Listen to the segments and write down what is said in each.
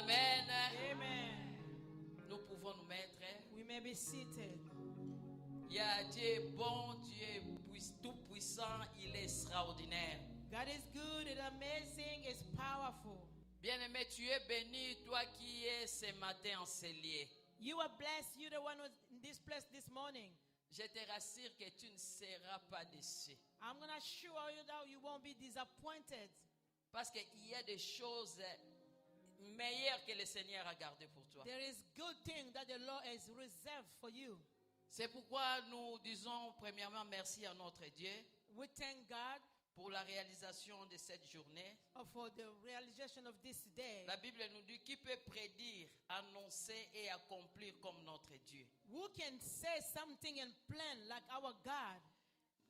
amen. Amen. Nous pouvons nous mettre. We may be seated. Dieu est bon, Dieu est tout puissant, il est extraordinaire. God is good and amazing, is powerful. Bien-aimé, tu es béni, toi qui es ce matin enseigné. You are blessed, you the one who's in this place this morning. Je te rassure que tu ne seras pas déçu. I'm going to assure you that you won't be disappointed. Parce qu'il y a des choses meilleures que le Seigneur a gardées pour toi. There is good thing that the Lord has reserved for you. C'est pourquoi nous disons premièrement merci à notre Dieu We thank God pour la réalisation de cette journée. for the realization of this day. La Bible nous dit qui peut prédire, annoncer et accomplir comme notre Dieu. Who can say something and plan like our God?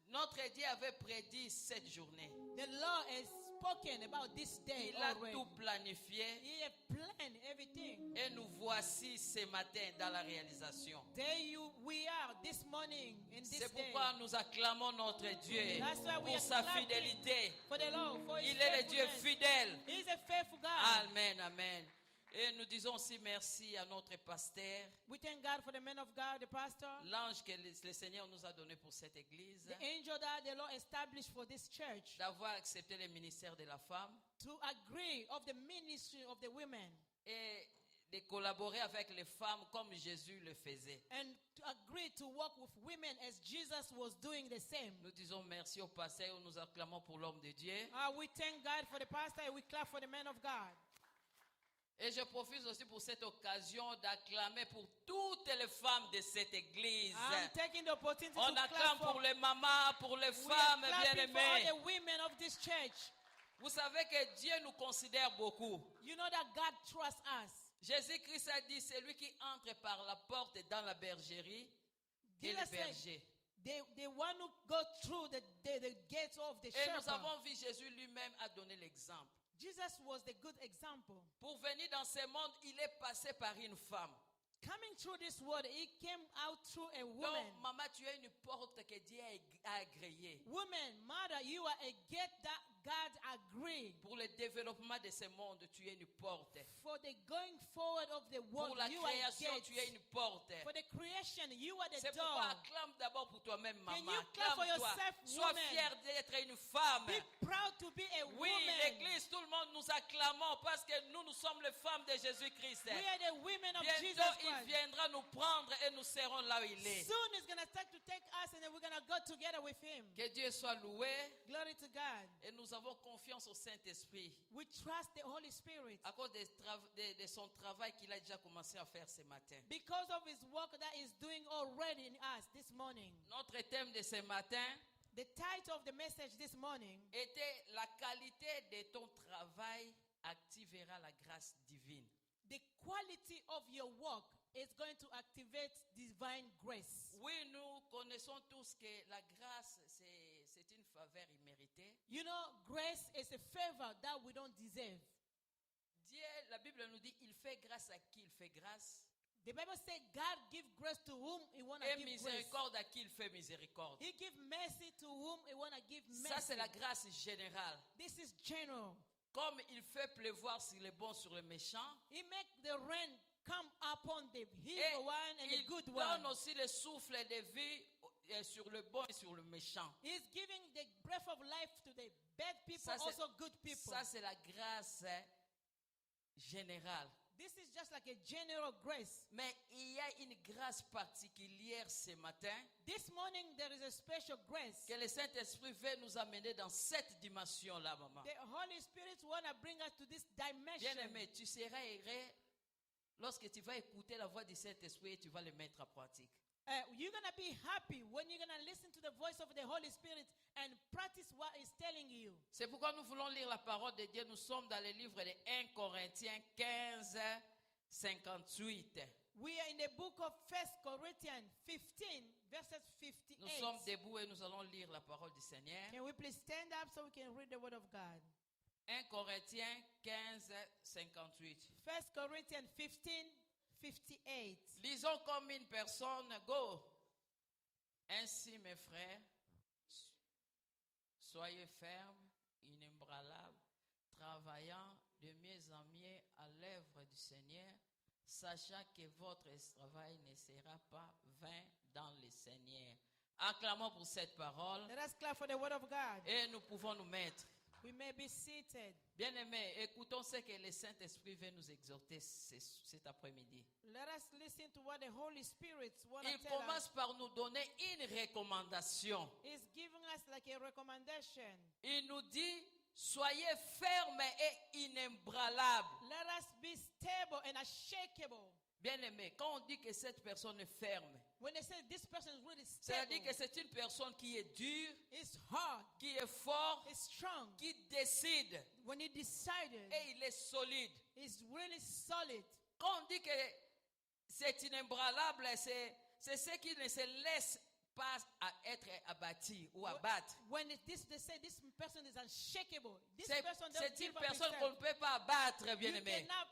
Notre Dieu avait prédit cette journée. The Lord has spoken about this day Il a already. tout planifié He has planned everything. et nous voici ce matin dans la réalisation. We are this morning in this C'est day. pourquoi nous acclamons notre Dieu That's why we pour are sa clapping fidélité. for the Lord, for His Il est le Dieu faithfulness. fidèle. He is a faithful God. Amen, amen. Et nous disons aussi merci à notre pasteur, We thank God for the man of God, the pastor, l'ange que le Seigneur nous a donné pour cette église, the angel that the Lord established for this church, d'avoir accepté le ministère de la femme to agree of the ministry of the women et de collaborer avec les femmes comme Jésus le faisait. and to agree to work with women as Jesus was doing the same. Nous disons merci au pasteur, nous acclamons pour l'homme de Dieu. We thank God for the pastor and we clap for the man of God. Et je profite aussi pour cette occasion d'acclamer pour toutes les femmes de cette église. I'm taking the opportunity On to clap acclame for pour les mamans, pour les we are femmes clapping for all bien-aimées. the women of this church. Vous savez que Dieu nous considère beaucoup. You know that God trusts us. Jésus-Christ a dit, c'est lui qui entre par la porte dans la bergerie et le Jesus said, berger. the one who go through the gates of the Et nous shepherd. avons vu Jésus lui-même a donné l'exemple. Jesus was the good example. Pour venir dans ce monde, il est passé par une femme. Coming through this world, he came out through a Donc, woman. maman, tu as une porte que Dieu a agréée Woman, mother, you are a gate that God agreed. pour le développement de ce monde. Tu es une porte. For the going forward of the Pour world, la you are a création, gate. tu es une porte. For the creation, you are the C'est pourquoi door. acclame d'abord pour toi-même, maman. you clap for Acclame-toi. yourself, Sois woman? fière d'être une femme. Be proud to be a Oui, woman. l'église, tout le monde nous acclamons parce que nous sommes les femmes de Jésus-Christ. We are the women of Jesus Bientôt, il Christ. viendra nous prendre et nous serons là où il est. Soon he's going to start to take us and then we're going to go together with him. Que Dieu soit loué. Glory to God. Et nous avons confiance au Saint-Esprit We trust the Holy Spirit à cause de son travail qu'il a déjà commencé à faire ce matin. because of his work that he's doing already in us this morning. Notre thème de ce matin The title of the message this morning était la qualité de ton travail activera la grâce divine. the quality of your work is going to activate divine grace. Oui, nous connaissons tous que la grâce, c'est une faveur imméritée. You know, grace is a favor that we don't deserve. Dieu, la Bible nous dit, il fait grâce à qui il fait grâce. The Bible says God gives grace to whom he want to Et give grace. miséricorde à qui il fait miséricorde. He gives mercy to whom he want to give mercy. Ça, c'est la grâce générale. This is general. Comme il fait pleuvoir sur les bons, sur les méchants, He make the rain come upon the et evil one and the il good donne one. aussi le souffle de vie sur le bon et sur le méchant. He's giving the breath of life to the bad people, Ça, c'est- also good people. Ça, c'est la grâce générale. This is just like a general grace. Mais il y a une grâce particulière ce matin This morning there is a special grace. que le Saint-Esprit veut nous amener dans cette dimension-là, maman. The Holy Spirit want to bring us to this dimension. Bien-aimé, tu seras heureux lorsque tu vas écouter la voix du Saint-Esprit et tu vas le mettre en pratique. You're going to be happy when you're going to listen to the voice of the Holy Spirit and practice what He's telling you. C'est pourquoi nous voulons lire la parole de Dieu. Nous sommes dans le livre de 1 Corinthiens 15, 58. We are in the book of 1 Corinthians 15, verses 58. Nous sommes debout et nous allons lire la parole du Seigneur. Can we please stand up so we can read the word of God? 1 Corinthiens 15, 58. 1 Corinthians 15, 58. Lisons comme une personne. Go. Ainsi, mes frères, soyez fermes, inébranlables, travaillant de mieux en mieux à l'œuvre du Seigneur, sachant que votre travail ne sera pas vain dans le Seigneur. Acclamons pour cette parole Let us clap for the word of God. et nous pouvons nous mettre. We may be seated. Bien-aimés, écoutons ce que le Saint-Esprit veut nous exhorter cet après-midi. Let us listen to what the Holy Spirit wants Il to tell commence us. par nous donner une recommandation. He's giving us like a recommendation. Il nous dit, soyez fermes et inébranlables. Let us be stable and unshakable. Bien-aimés, quand on dit que cette personne est ferme, When they say this person is really c'est-à-dire stable, que c'est une personne qui est dure, it's hard, qui est fort, it's strong. qui décide When he decided, et il est solide. it's really solid. Quand on dit que c'est inébranlable, c'est ce qui ne se laisse pas être abattu ou abattre. When they say this person is unshakable, this C'est person doesn't une give up personne himself. qu'on ne peut pas abattre, You bien-aimé. cannot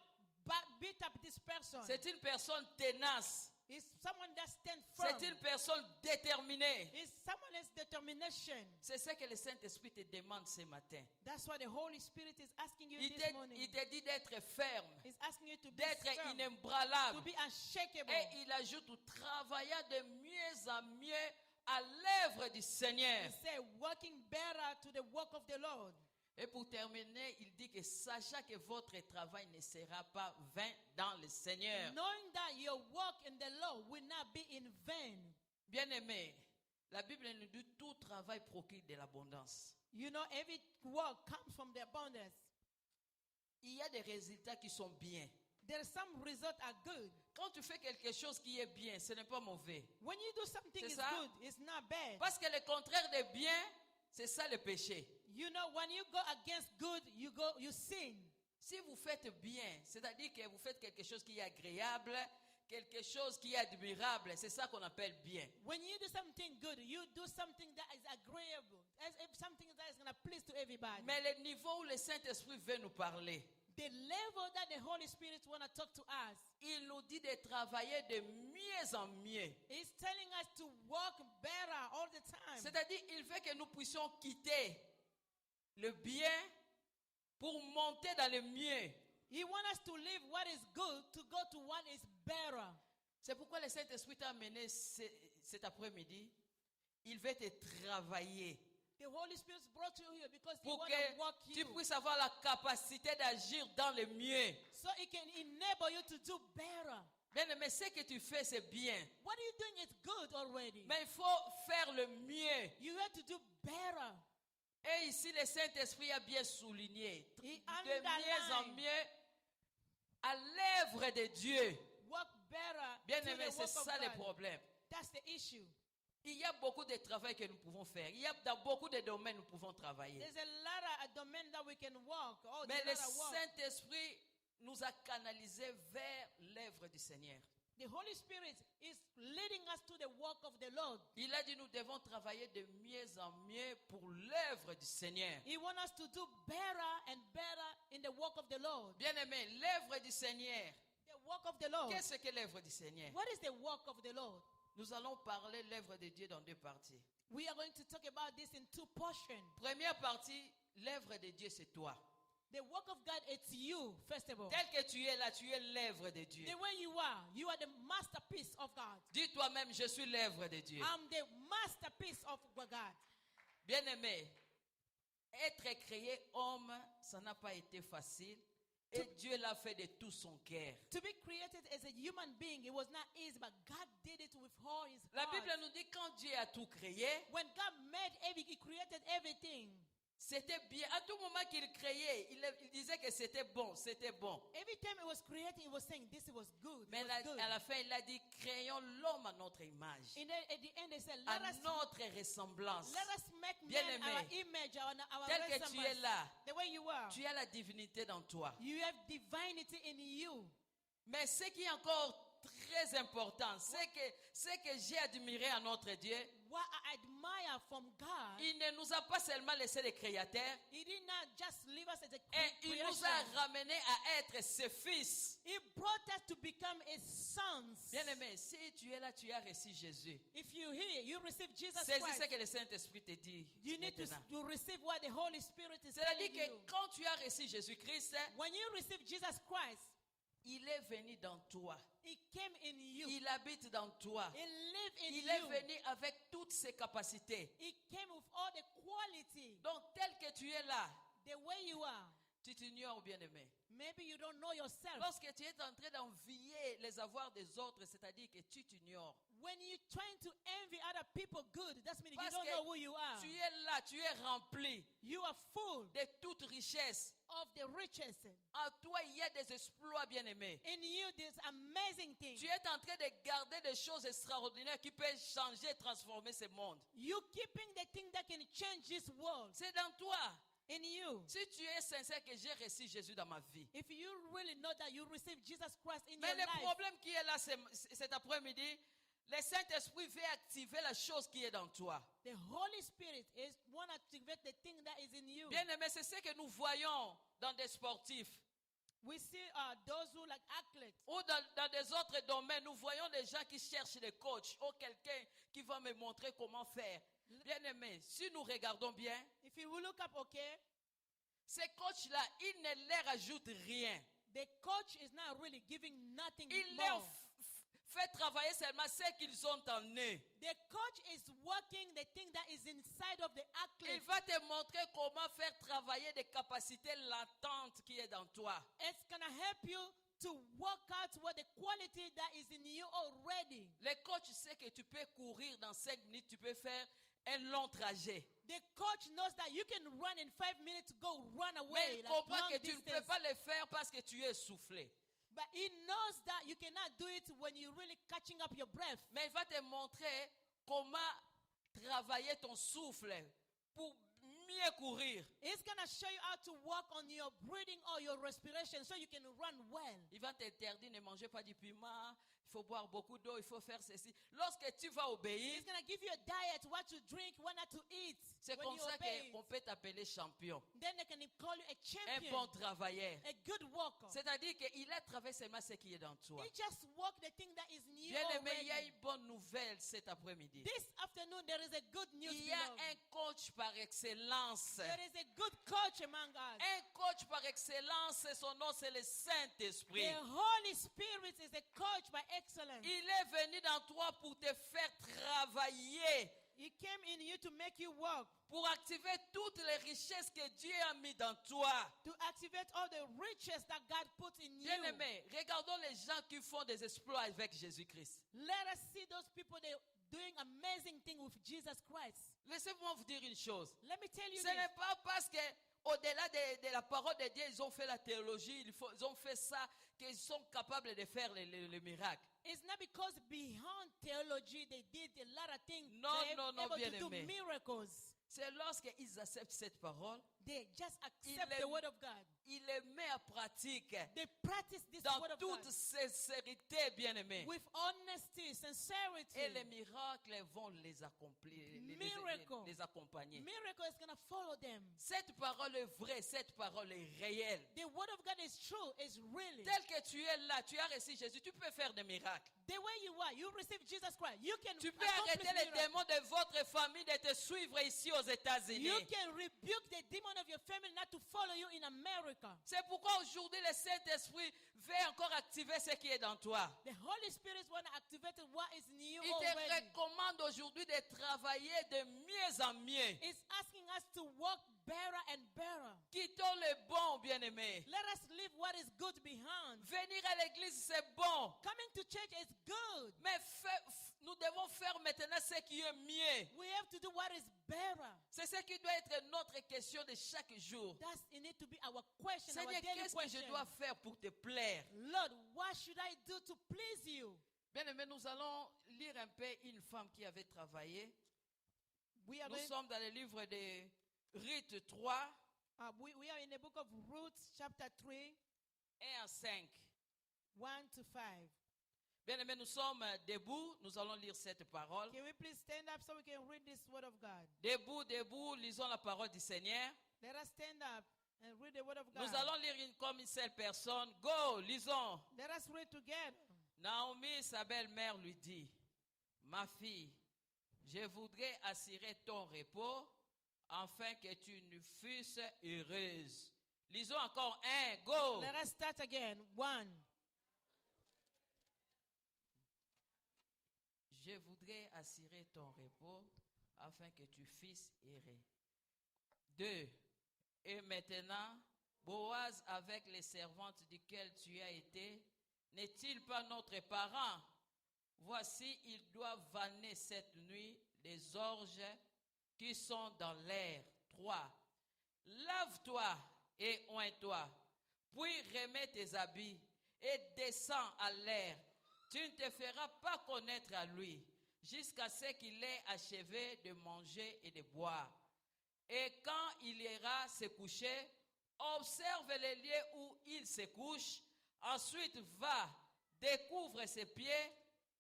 beat up this person. C'est une personne tenace. It's someone that stands firm. C'est une personne déterminée. It's someone's determination. C'est ce que le Saint-Esprit te demande ce matin. That's what the Holy Spirit is asking you Il this morning. te dit d'être ferme, He's asking you to be d'être firm, to inébranlable. be unshakable. Et il ajoute, travaillant de mieux en mieux à l'œuvre du Seigneur. He said, working better to the work of the Lord. Et pour terminer, il dit que sachant que votre travail ne sera pas vain dans le Seigneur. Knowing that your work in the Lord will not be in vain. Bien-aimé, la Bible nous dit tout travail procure de l'abondance. You know, every work comes from the abundance. Il y a des résultats qui sont bien. There some results are good. Quand tu fais quelque chose qui est bien, ce n'est pas mauvais. When you do something C'est is ça? good, it's not bad. Parce que le contraire de bien, c'est ça le péché. You know, when you go against good, you sin. Si vous faites bien, c'est-à-dire que vous faites quelque chose qui est agréable, quelque chose qui est admirable, c'est ça qu'on appelle bien. When you do something good, you do something that is agreeable, something that is going to please to everybody. Mais le niveau où le Saint-Esprit veut nous parler, The level that the Holy Spirit want to talk to us, il nous dit de travailler de mieux en mieux. He's telling us to work better all the time. C'est-à-dire, il veut que nous puissions quitter le bien pour monter dans le mieux. He wants us to leave what is good to go to what is better. C'est pourquoi le Saint-Esprit t'a amené cet après-midi. Il veut te travailler The Holy Spirit brought you here because He pour wants to work que tu you, puisses avoir la capacité d'agir dans le mieux. so He can enable you to do better. Bien, mais ce que tu fais, c'est bien. What are you doing? It's good already. Mais il faut faire le mieux. You have to do better. Et ici, le Saint-Esprit a bien souligné. He De mieux en underlined. mieux à l'œuvre de Dieu. Work better Bien to aimé, the c'est work of ça le God. problème. That's the issue. Il y a beaucoup de travail que nous pouvons faire. Il y a dans beaucoup de domaines nous pouvons travailler. There's a lot of domain that we can walk. Oh, Mais there's le a lot of work. Saint-Esprit nous a canalisés vers l'œuvre du Seigneur. The Holy Spirit is leading us to the work of the Lord. Il a dit nous devons travailler de mieux en mieux pour l'œuvre du Seigneur. He wants us to do better and better in the work of the Lord. Bien aimé, l'œuvre du Seigneur. The work of the Lord. Qu'est-ce que l'œuvre du Seigneur? What is the work of the Lord? Nous allons parler l'œuvre de Dieu dans deux parties. We are going to talk about this in two portions. Première partie, l'œuvre de Dieu, c'est toi. The work of God, it's you, first of all. Tel que tu es là, tu es l'œuvre de Dieu. The way you are the masterpiece of God. Dis toi-même, je suis l'œuvre de Dieu. I'm the masterpiece of God. Bien-aimé, être créé homme, ça n'a pas été facile. Et Dieu l'a fait de tout son cœur. To be created as a human being, it was not easy, but God did it with all His La heart. Bible nous dit quand Dieu a tout créé, When God made He created everything. c'était bien. À tout moment qu'il créait, il disait que c'était bon, c'était bon. Every time it was creating, it was saying this was good. Mais It was good. à la fin, il a dit, créons l'homme à notre image, And then at the end, they said, à let us notre ressemblance. make Bien man aimé. our image, our Tel que tu es resemblance. là, The way you are. tu as la divinité dans toi. You have divinity in you. Mais ce qui est encore très important, c'est que j'ai admiré à notre Dieu. What I admire from God, Il ne nous a pas seulement laissé les créateurs, He did not just leave us as a et il nous creation. a ramenés à être ses fils. He brought us to become His sons. Bien-aimé, si tu es là, tu as reçu Jésus. If you hear, you receive Jesus C'est Christ. ce que le Saint-Esprit te dit. You need maintenant. to receive what the Holy Spirit is C'est-à-dire telling que you. quand tu as reçu Jésus-Christ, When you receive Jesus Christ, Il est venu dans toi. He came in you. Il habite dans toi. He lived in Il est you. venu avec toutes ses capacités. He came with all the quality. Donc, tel que tu es là, The way you are. tu t'ignores, bien-aimé. Maybe you don't know yourself. Lorsque tu es en train d'envier les avoirs des autres, c'est-à-dire que tu t'ignores. When you're trying to envy other people good, that's meaning you Parce don't que know who you are. tu es là, tu es rempli You are full de toute richesse. of the riches. En toi, il y a des exploits, bien-aimés. In you, there's amazing things. Tu es en train de garder des choses extraordinaires qui peuvent changer, transformer ce monde. You keeping the thing that can change this world. C'est dans toi. In you. Si tu es sincère que j'ai reçu Jésus dans ma vie. If you really know that you received Jesus Christ in Mais your le life, problème qui est là cet après-midi, le Saint-Esprit veut activer la chose qui est dans toi. the Holy Spirit is want to activate the thing that is in you. Bien-aimé, c'est ce que nous voyons dans des sportifs. We see those who like athletes. Ou dans des autres domaines, nous voyons des gens qui cherchent des coachs ou quelqu'un qui va me montrer comment faire. Bien-aimé, si nous regardons bien, If you will look up, okay, ces coachs-là, ils ne leur ajoutent rien. the coach is not really giving nothing Il leur more. fait travailler seulement ce qu'ils ont en eux. The coach is working the thing that is inside of the Il athlete. va te montrer comment faire travailler des capacités latentes qui est dans toi. It's gonna help you to work out what the quality that is in you already. Le coach sait que tu peux courir dans 5 minutes, tu peux faire un long trajet. The coach knows that you can run in 5 minutes, go run Mais away, il like comprend long que tu ne peux distance. pas le faire parce que tu es essoufflé. But he knows that you cannot do it when you're really catching up your breath. Mais il va te montrer comment travailler ton souffle pour mieux courir. He's gonna show you how to work on your breathing or your respiration so you can run well. Il va t'interdire de ne manger pas du piment, il faut boire beaucoup d'eau, il faut faire ceci. Lorsque tu vas obéir, He's gonna give you a diet, what to drink, what not to eat. c'est When comme you ça obey qu'on it. peut t'appeler champion, Then they can call you a un champion, bon travailleur. a good worker. C'est-à-dire qu'il a travaillé seulement ce qui est dans toi. He just work the thing that is in you Bien aimé, il y a already. une bonne nouvelle cet après-midi. This afternoon there is a good news. Il y a beloved. un coach par excellence. There is a good coach among us. Un coach par excellence, son nom c'est le Saint-Esprit. The Holy Spirit is a coach by excellence. Il est venu dans toi pour te faire travailler, He came in you to make you work, pour activer toutes les richesses que Dieu a mis dans toi. to activate all the riches that God put in you. Bien aimé, regardons les gens qui font des exploits avec Jésus-Christ. Let us see those people they doing amazing thing with Jesus Christ. Laissez-moi vous dire une chose. Let me tell you Ce this. n'est pas parce que au-delà de la parole de Dieu, ils ont fait la théologie, ils ont fait ça, qu'ils sont capables de faire les miracles. It's not because beyond theology they did a lot of things. Non, they're non, non, able to do bien-aimé. miracles. C'est lorsqu'ils acceptent cette parole, They just Il accept est- the word of God. ils les mettent en pratique They practice this dans word of toute God sincérité, bien-aimés. with honesty, sincerity. Et les miracles vont les accomplir, Miracle. les accompagner. Miracle is going to follow them. Cette parole est vraie, cette parole est réelle. The word of God is true, is really. Tel que tu es là, tu as reçu Jésus, tu peux faire des miracles. The way you are, you receive Jesus Christ. You can Tu peux accomplish arrêter les miracles. démons de votre famille de te suivre ici aux États-Unis. You can rebuke the demon of your family not to follow you in America. C'est pourquoi aujourd'hui le Saint-Esprit veut encore activer ce qui est dans toi. The Holy Spirit want to activate what is in you Il te already. recommande aujourd'hui de travailler de mieux en mieux. It's asking us to work better and better. Quittons le bon, bien-aimé. Let us leave what is good behind. Venir à l'église, c'est bon. Coming to church is good. Mais nous devons faire maintenant ce qui est mieux. We have to do what is better. C'est ce qui doit être notre question de chaque jour. That's it need to be our question, our Seigneur, daily qu'est-ce que question. je dois faire pour te plaire? Lord, what should I do to please you? Bien-aimé, nous allons lire un peu une femme qui avait travaillé. We are, Nous going, sommes dans le livre de Ruth 3, we are in the book of Ruth, chapter 3, 1 à 5. 1 to 5. Bien-aimé, nous sommes debout. Nous allons lire cette parole. Can we please stand up so we can read this word of God? Debout, debout, lisons la parole du Seigneur. Let us stand up and read the word of God. Nous allons lire comme une seule personne. Go, lisons. Let us read together. Naomi, sa belle-mère, lui dit, ma fille, je voudrais assurer ton repos afin que tu ne fusses heureuse. Lisons encore un, go. Let us start again. 1. je voudrais assurer ton repos afin que tu puisses errer. 2. Et maintenant, Boaz avec les servantes duquel tu as été, n'est-il pas notre parent? Voici, il doit vanner cette nuit les orges qui sont dans l'air. 3. Lave-toi et oins-toi, puis remets tes habits et descends à l'air. Tu ne te feras pas connaître à lui jusqu'à ce qu'il ait achevé de manger et de boire. Et quand il ira se coucher, observe les lieux où il se couche. Ensuite, va, découvre ses pieds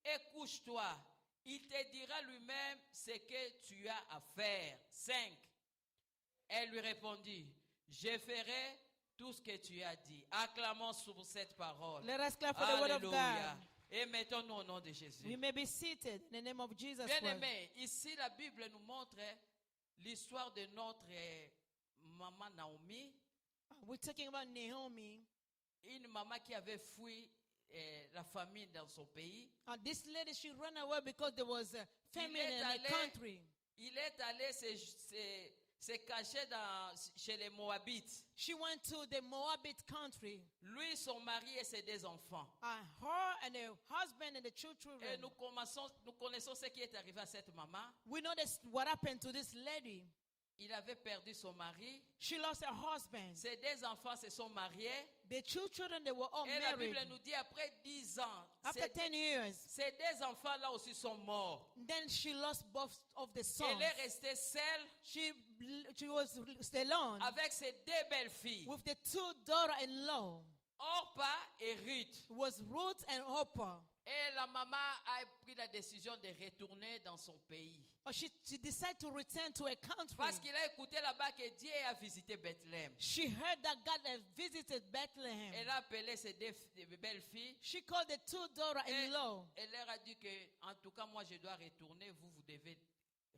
et couche-toi. Il te dira lui-même ce que tu as à faire. 5. Elle lui répondit, je ferai tout ce que tu as dit. Acclamons sur cette parole. Let us clap for the word of Alléluia. God. Et mettons-nous au nom de Jésus. We may be seated in the name of Jesus Christ. Bien-aimés, ici la Bible nous montre l'histoire de notre maman Naomi, We're talking about Naomi. une maman qui avait fui la famine dans son pays. This lady, she ran away because there was a famine in allé- the country. Il est allé se cacher chez les Moabites. She went to the Moabite country. Lui, son mari et ses 2 enfants. Her and her husband and the two Et children. nous connaissons ce qui est arrivé à cette maman. We know this, what happened to this lady. Il avait perdu son mari. She lost her husband. Ses 2 enfants se sont mariés. The two children, they were all Et la married. Bible nous dit après 10 ans, After 10 years, ces 2 enfants-là aussi sont morts. then she lost both of the sons. Elle est restée seule She was alone avec ses 2 belles filles, with the two daughter-in-law. Orpah et Ruth. It was Ruth and Oprah. Et la maman a pris la décision de retourner dans son pays. She decided to return to her country. Parce qu'il a écouté là-bas que Dieu a visité Bethléem. She heard that God had visited Bethlehem. Elle a appelé ses 2 belles filles. She called the two daughter-in-law. Elle leur a dit que, en tout cas, moi je dois retourner, vous devez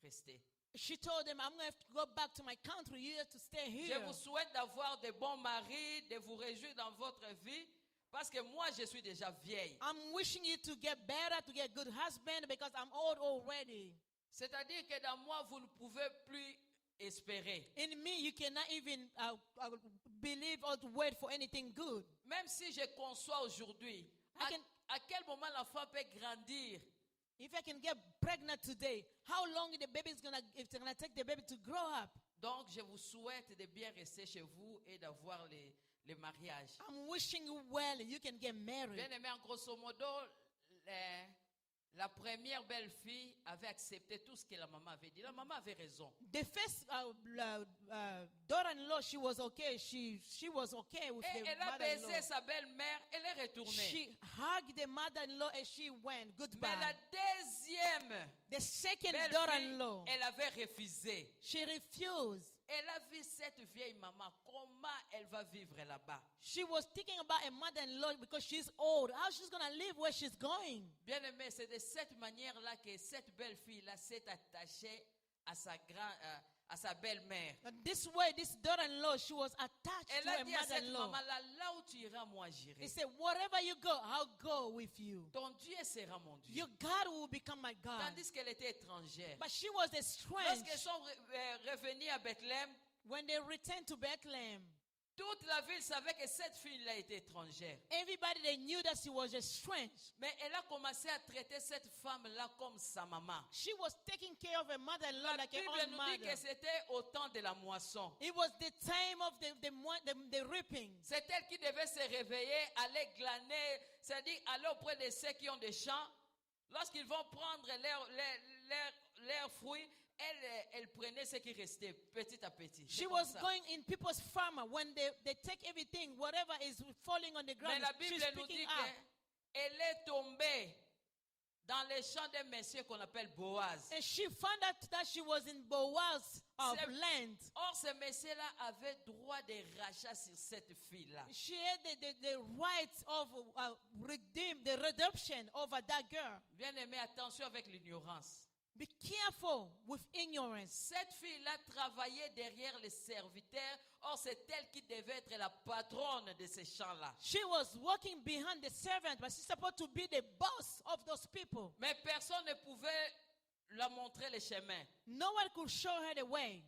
rester. She told them, I'm going to have to go back to my country. You have to stay Je here. vous souhaite d'avoir de bons maris, de vous réjouir dans votre vie, parce que moi je suis déjà vieille. I'm wishing you to get better, to get good husband, because I'm old already. C'est-à-dire que dans moi, vous ne pouvez plus espérer. In me, you cannot even believe or to wait for anything good. Même si je conçois aujourd'hui, à quel moment l'enfant peut grandir? If I can get pregnant today, how long the baby is it's gonna take the baby to grow up? Donc, je vous souhaite de bien rester chez vous et d'avoir les mariages. I'm wishing you well. You can get married. Bien aimé, en grosso modo, la première belle-fille avait accepté tout ce que la maman avait dit. La maman avait raison. The first daughter-in-law, she was okay. She was okay with Et the elle a mother-in-law. baisé sa belle-mère, elle est retournée. She hugged the mother-in-law and she went. Goodbye. Mais la deuxième The second belle-fille, daughter-in-law, elle avait refusé. she refused. Elle a vu cette vieille maman, comment elle va vivre là-bas. She was thinking about a mother-in-law because she's old. How she's going to live where she's going. Bien aimé, c'est de cette manière-là que cette belle-fille-là s'est attachée à sa belle-mère. And this way, this daughter-in-law, she was attached Elle to a her dit à cette mother-in-law. maman-là, là où tu iras, moi j'irai. He said, wherever you go, I'll go with you. Ton Dieu sera mon Dieu. Your God will become my God. Tandis qu'elle était étrangère. But she was a strange. Lorsqu'elles sont revenues à Bethléem, When they returned to Bethlehem, toute la ville savait que cette fille-là était étrangère. everybody, they knew that she was a strange. Mais elle a commencé à traiter cette femme-là comme sa maman. She was taking care of her mother-in-law La like her Bible own nous dit mother. que c'était au temps de la moisson. It was the time of the reaping. C'est elle qui devait se réveiller, aller glaner, c'est-à-dire aller auprès de ceux qui ont des champs. Lorsqu'ils vont prendre leurs fruits, elle prenait ce qui restait petit à petit. She C'est was comme ça. going in people's farm when they take everything, whatever is falling on the Mais ground, la she's Bible nous picking dit up. qu'elle est tombée dans les champs d'un monsieur qu'on appelle Boaz. And she found out that she was in Boaz of C'est- land. Or, ce monsieur-là avait droit de rachat sur cette fille-là. She had the right of the redemption over that girl. Bien aimé, attention avec l'ignorance. Be careful with ignorance. Cette fille-là travaillait derrière les serviteurs. Or, c'est elle qui devait être la patronne de ces champs-là. She was working behind the servant, but she's supposed to be the boss of those people. Mais personne ne pouvait leur montrer le chemin. No one could show her the way.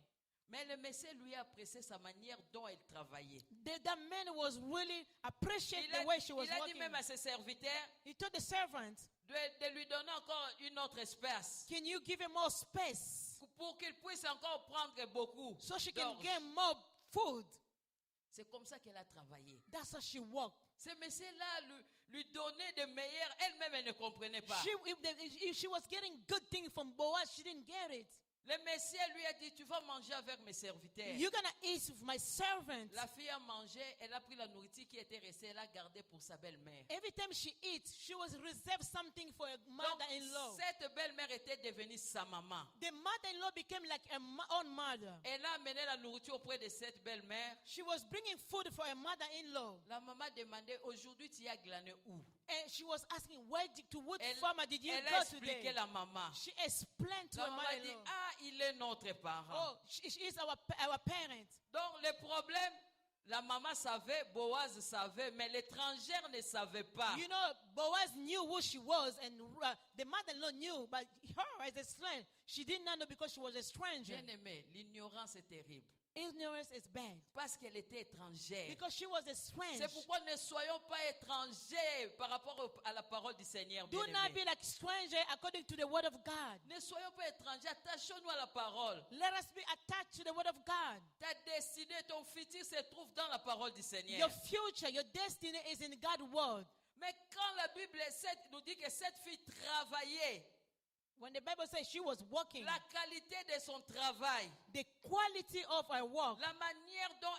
Mais le Messie lui a apprécié sa manière dont elle travaillait. That man was really appreciating the way she was Il a dit working. même à ses serviteurs He told the servant, de lui donner encore une autre espace can you give him more space pour qu'il puisse encore prendre beaucoup. so she can d'orge. get more food? C'est comme ça qu'elle a travaillé. That's how she worked. Ce Messie-là lui donnait de meilleurs. Elle-même, elle ne comprenait pas. If she was getting good things from Boaz, she didn't get it. Le Messie lui a dit, tu vas manger avec mes serviteurs. You're going to eat with my servant. La fille a mangé, elle a pris la nourriture qui était restée, elle a gardé pour sa belle-mère. Every time she eats, she was reserved something for a Donc, mother-in-law. cette belle-mère était devenue sa maman. The mother-in-law became like a own mother. Elle a amené la nourriture auprès de cette belle-mère. She was bringing food for a mother-in-law. La maman demandait, aujourd'hui tu as glané où? And she was asking, to what Elle, farmer did you elle go a expliqué today? la maman. She explained to La her maman a dit, mother-in-law. ah, il est notre parent. Oh, she is our parent. Donc le problème, la maman savait, Boaz savait, mais l'étrangère ne savait pas. You know, Boaz knew who she was, and the mother-in-law knew, but her as a stranger, she did not know because she was a stranger. Bien aimé, l'ignorance est terrible. Ignorance is bad Parce qu'elle était étrangère. because she was a stranger. C'est pourquoi ne soyons pas étrangers par rapport à la parole du Seigneur. Do Bien not aimé. be like stranger according to the word of God. Ne soyons pas étrangers, attachons-nous à la parole. Let us be attached to the word of God. Ta destinée, ton futur se trouve dans la parole du Seigneur. Your future, your destiny is in God's word. Mais quand la Bible nous dit que cette fille travaillait, When the Bible says she was working, la qualité de son travail, the quality of her work, la manière dont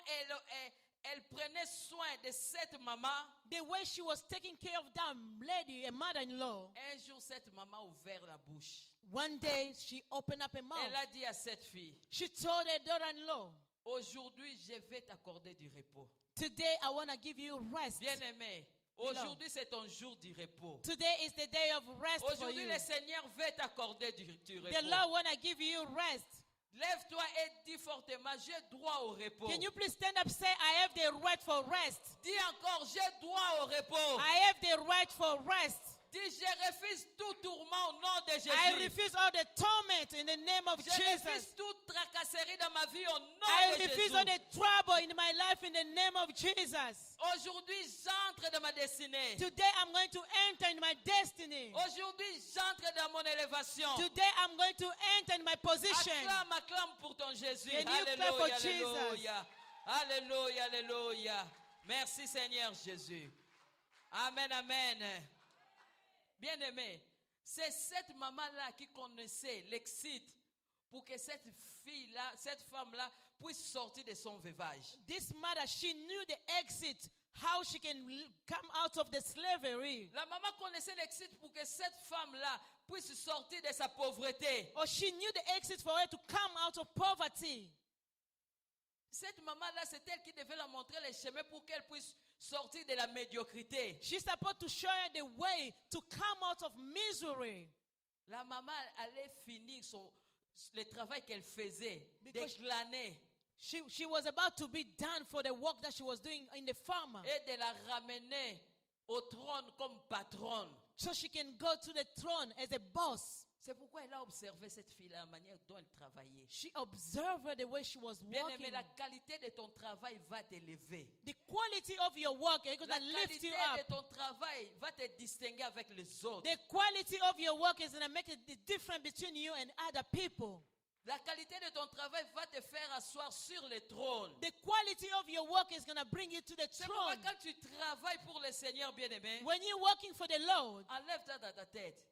elle prenait soin de cette maman, the way she was taking care of that lady, a mother-in-law, un jour cette maman a ouvert la bouche. one day she opened up her mouth. Elle a dit à cette fille, She told her daughter-in-law, aujourd'hui je vais t'accorder du repos. today I want to give you rest. Bien-aimé, aujourd'hui c'est ton jour du repos. Today is the day of rest for Aujourd'hui you. le Seigneur veut t'accorder du The repos. Lord want to give you rest. Lève-toi et dis fortement, j'ai droit au repos. Can you please stand up, say, I have the right for rest. Dis encore, j'ai droit au repos. I have the right for rest. Dis, je refuse tout tourment au nom de Jésus. I refuse all the torment in the name of Je Jesus. refuse toute tracasserie dans ma vie au nom I de refuse Jésus. all the trouble in my life in the name of Jesus. Aujourd'hui, j'entre dans ma destinée. Today I'm going to enter in my destiny. Aujourd'hui, j'entre dans mon élévation. Today I'm going to enter in my position. Acclame, acclame pour ton Jésus. Can you clap for Alléluia, Jesus? alléluia. Alléluia, alléluia. Merci Seigneur Jésus. Amen, amen. Bien-aimé, c'est cette maman-là qui connaissait l'exit pour que cette fille-là, cette femme-là puisse sortir de son veuvage. This mother, she knew the exit, how she can come out of the slavery. La maman connaissait l'exit pour que cette femme-là puisse sortir de sa pauvreté. Or she knew the exit for her to come out of poverty. Cette maman-là, c'est elle qui devait la montrer le chemin pour qu'elle puisse sortir de la médiocrité. She's supposed to show her the way to come out of misery. La maman allait finir le travail qu'elle faisait, Because- de glaner She was about to be done for the work that she was doing in the farm. et de la ramener au trône comme patronne. So she can go to the throne as a boss. C'est pourquoi elle a observé cette fille-là, la manière dont elle travaillait. She observed her the way she was Bien working. aimé, la qualité de ton travail va t'élever. The quality of your work is going La to lift qualité you de up. ton travail va te distinguer avec les autres. The quality of your work is going to make the difference between you and other people. La qualité de ton travail va te faire asseoir sur le trône. The quality of your work is going to bring you to the C'est pourquoi throne. quand tu travailles pour le Seigneur, bien-aimé, When you're working for the Lord, enlève-toi dans ta tête.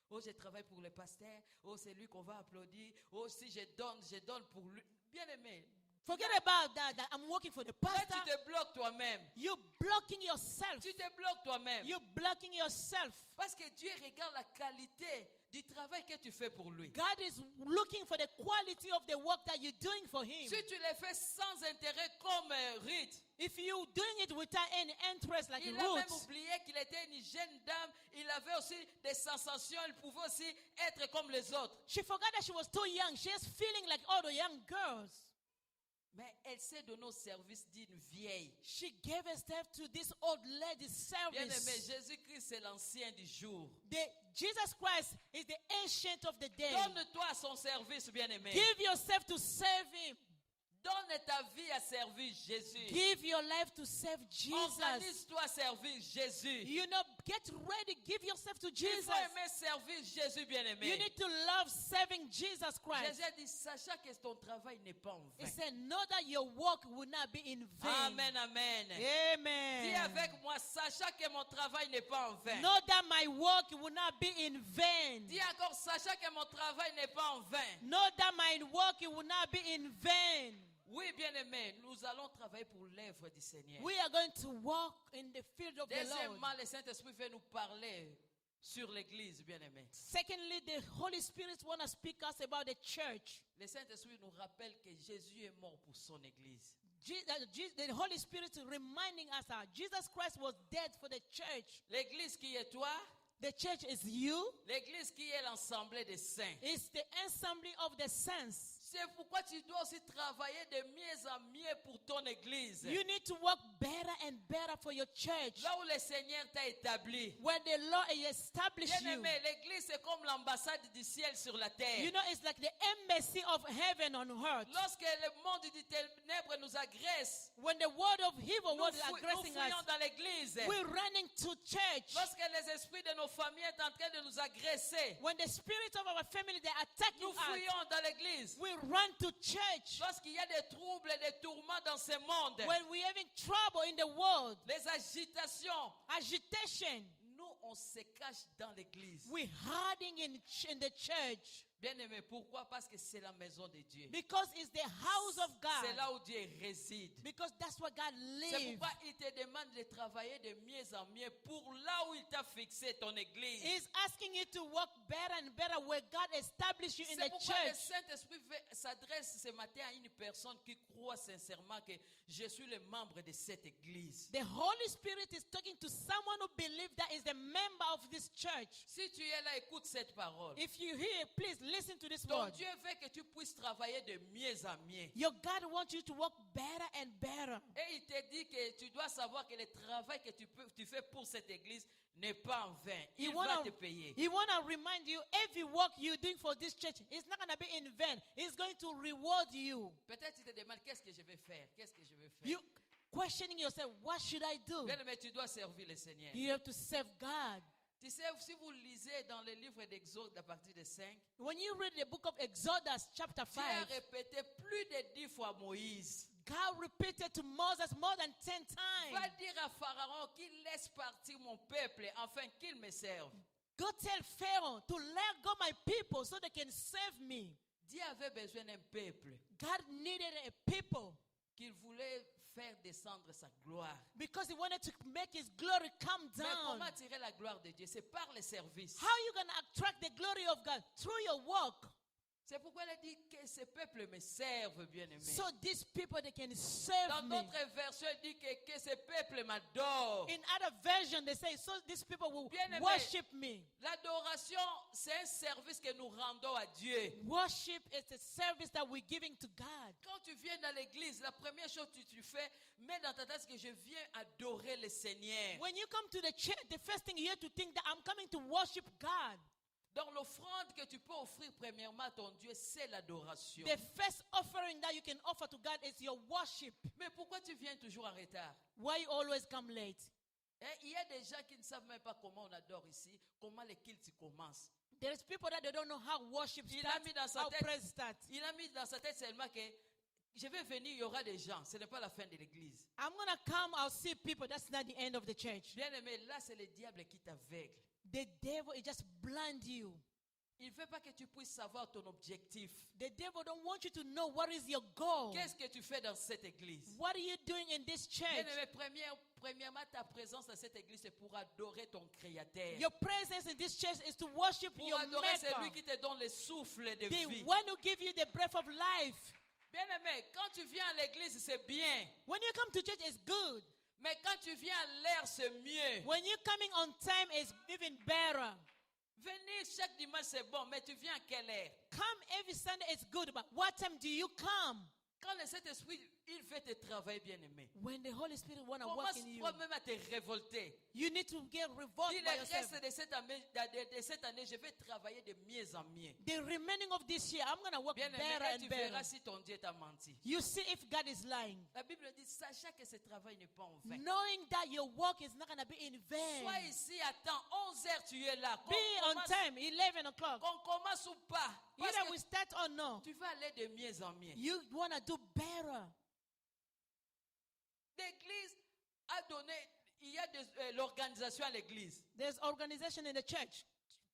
Oh, je travaille pour le pasteur. Oh, c'est lui qu'on va applaudir. Oh, si je donne pour lui. Bien-aimé, Forget about that I'm working for the Là, pastor. tu te bloques toi-même. You're blocking yourself. Tu te bloques toi-même. You're blocking yourself. Parce que Dieu regarde la qualité du travail que tu fais pour lui. God is looking for the quality of the work that you're doing for Him. Si tu le fais sans intérêt comme Ruth, If you're doing it without any interest like il a même Ruth, oublié qu'il était une jeune dame. Il avait aussi des sensations. Il pouvait aussi être comme les autres. she forgot that she was too young. She has feeling like all the young girls. Mais elle s'est donnée au service d'une vieille. She gave herself to this old lady's Bien-aimé, service. Jésus-Christ, c'est l'ancien du jour. Jesus Christ is the ancient of the day. Donne-toi à son service, bien-aimé. Give yourself to serve Him. Donne ta vie à servir Jésus. Give your life to serve Jesus. Organise-toi à servir Jésus. You know, get ready. Give yourself to Il Jesus. faut aimer servir Jésus, bien-aimé. You need to love serving Jesus Christ. Jésus a dit, sachant que ton travail n'est pas en He vain. said, know that your work will not be in vain. Amen, amen. Amen. Dis avec moi, sachant que mon travail n'est pas en vain. Know that my work will not be in vain. Dis encore, sachant que mon travail n'est pas en vain. Know that my work will not be in vain. Oui, bien-aimé, nous allons travailler pour l'œuvre du Seigneur. We are going to walk in the field of the Lord. Deuxièmement, le Saint-Esprit veut nous parler sur l'Église, bien-aimé. Secondly, the Holy Spirit want to speak us about the church. Le Saint-Esprit nous rappelle que Jésus est mort pour son Église. The Holy Spirit is reminding us that Jesus Christ was dead for the church. L'Église qui est toi, The church is you. l'Église qui est l'assemblée des saints. It's the assembly of the saints. C'est pourquoi tu dois aussi travailler de mieux en mieux pour ton Église. You need to work better and better for your church. Là où le Seigneur t'a établi. Where the Lord established you. Bien-aimé, l'Église c'est comme l'ambassade du ciel sur la terre. You know, it's like the embassy of heaven on earth. Lorsque le monde du ténèbre nous agresse, When the word of evil nous was aggressing fuyons us, dans l'Église. we're running to church. Lorsque les esprits de nos familles sont en train de nous agresser, When the spirit of our family, they're attacking nous us, fuyons dans l'Église. we run to church. Lorsqu'il y a des troubles et des tourments dans ce monde, When we're having trouble in the world, les agitations, agitation, nous on se cache dans l'Église. we're hiding in the church. Bien-aimé, pourquoi? Parce que c'est la maison de Dieu. Because it's the house of C'est God. là où Dieu réside. Because that's where God C'est lives. pourquoi il te demande de travailler de mieux en mieux pour là où il t'a fixé ton église. He's asking you to work better and better where God established you in C'est the pourquoi le church. Saint-Esprit s'adresse ce matin à une personne qui croit sincèrement que je suis le membre de cette église. The Holy Spirit is talking to someone who believes that is the member of this church. Si tu es là, écoute cette parole. If you hear, please listen to this Ton word. Dieu veut que tu puisses travailler de mieux en mieux. Your God wants you to work better and better. Et il te dit que tu dois savoir que le travail que tu fais pour cette église n'est pas en vain. Il va te payer. He want to remind you every work you're doing for this church is not going to be in vain. He's going to reward you. Peut-être tu te demandes qu'est-ce que je vais faire? Qu'est-ce que je vais faire? You questioning yourself, what should I do? Bien, mais tu dois servir le Seigneur. You have to serve God. Tu sais, si vous lisez dans le livre d'Exode à partir de 5, When you read the book of Exodus chapter Dieu a 5, répété plus de 10 fois à Moïse. God repeated to Moses more than 10 Va times. dire à Pharaon qu'il laisse partir mon peuple afin qu'il me serve. Go tell Pharaoh to let go my people so they can serve me. Dieu avait besoin d'un peuple God needed a people qu'il voulait faire descendre sa gloire. because he wanted to make his glory come Mais down. comment attirer la gloire de Dieu? C'est par le service. How are you going to attract the glory of God? Through your work. C'est pourquoi il a dit que ce peuple me serve, bien-aimé. So these people, they can serve Dans me. d'autres versions, il dit que ce peuple m'adore. In other version, they say, so these people will Bien-aimé. worship me. L'adoration, c'est un service que nous rendons à Dieu. Worship is a service that we're giving to God. Quand tu viens dans l'église, la première chose que tu fais, mets dans ta tête que je viens adorer le Seigneur. When you come to the church, the first thing you have to think that I'm coming to worship God. Donc l'offrande que tu peux offrir premièrement à ton Dieu, c'est l'adoration. The first offering that you can offer to God is your worship. Mais pourquoi tu viens toujours en retard? Why you always come late? Il y a des gens qui ne savent même pas comment on adore ici, comment le culte commence. There's people that they don't know how worship Il a starts, mis dans sa how tête- praise starts. Il a mis dans sa tête seulement que je vais venir, il y aura des gens. Ce n'est pas la fin de l'église. I'm going to come, I'll see people. That's not the end of the church. Bien aimé, là c'est le diable qui t'aveugle. The devil is just blind you. il ne veut pas que tu puisses savoir ton objectif. The devil don't want you to know what is your goal. Qu'est-ce que tu fais dans cette église? What are you doing in this church? Bien-aimé, premièrement, ta présence dans cette église, c'est pour adorer ton Créateur. Your presence in this church is to worship Pour your adorer celui maker. qui te donne le souffle de The vie. one who give you the breath of life. Bien-aimé, quand tu viens à l'église, c'est bien. When you come to church, it's good. Mais quand tu viens à l'heure, c'est mieux. When you're coming on time, it's even better. Venir chaque dimanche, c'est bon, mais tu viens à quelle heure? Come every Sunday, it's good, but what time do you come? Quand le Saint-Esprit, il fait te travailler, bien-aimé. When the Holy Spirit want to work Commence in you, toi-même à te révolter. you need to get revolted Dis by le yourself. reste de cette année, je vais travailler de mieux en mieux. The remaining of this year, I'm going to work Bien-aimé, better et and tu better. verras si ton Dieu t'a menti. You see if God is lying. La Bible dit, sachant que ce travail n'est pas en vain. Knowing that your work is not going to be in Sois vain. ici à temps, 11h tu es là. Be on time, 11 o'clock. Qu'on commence ou pas. Parce Either que we start or no. tu vas aller de mieux en mieux. You want to do better. L'église a donné, il y a l'organisation à l'église. There's organization in the church.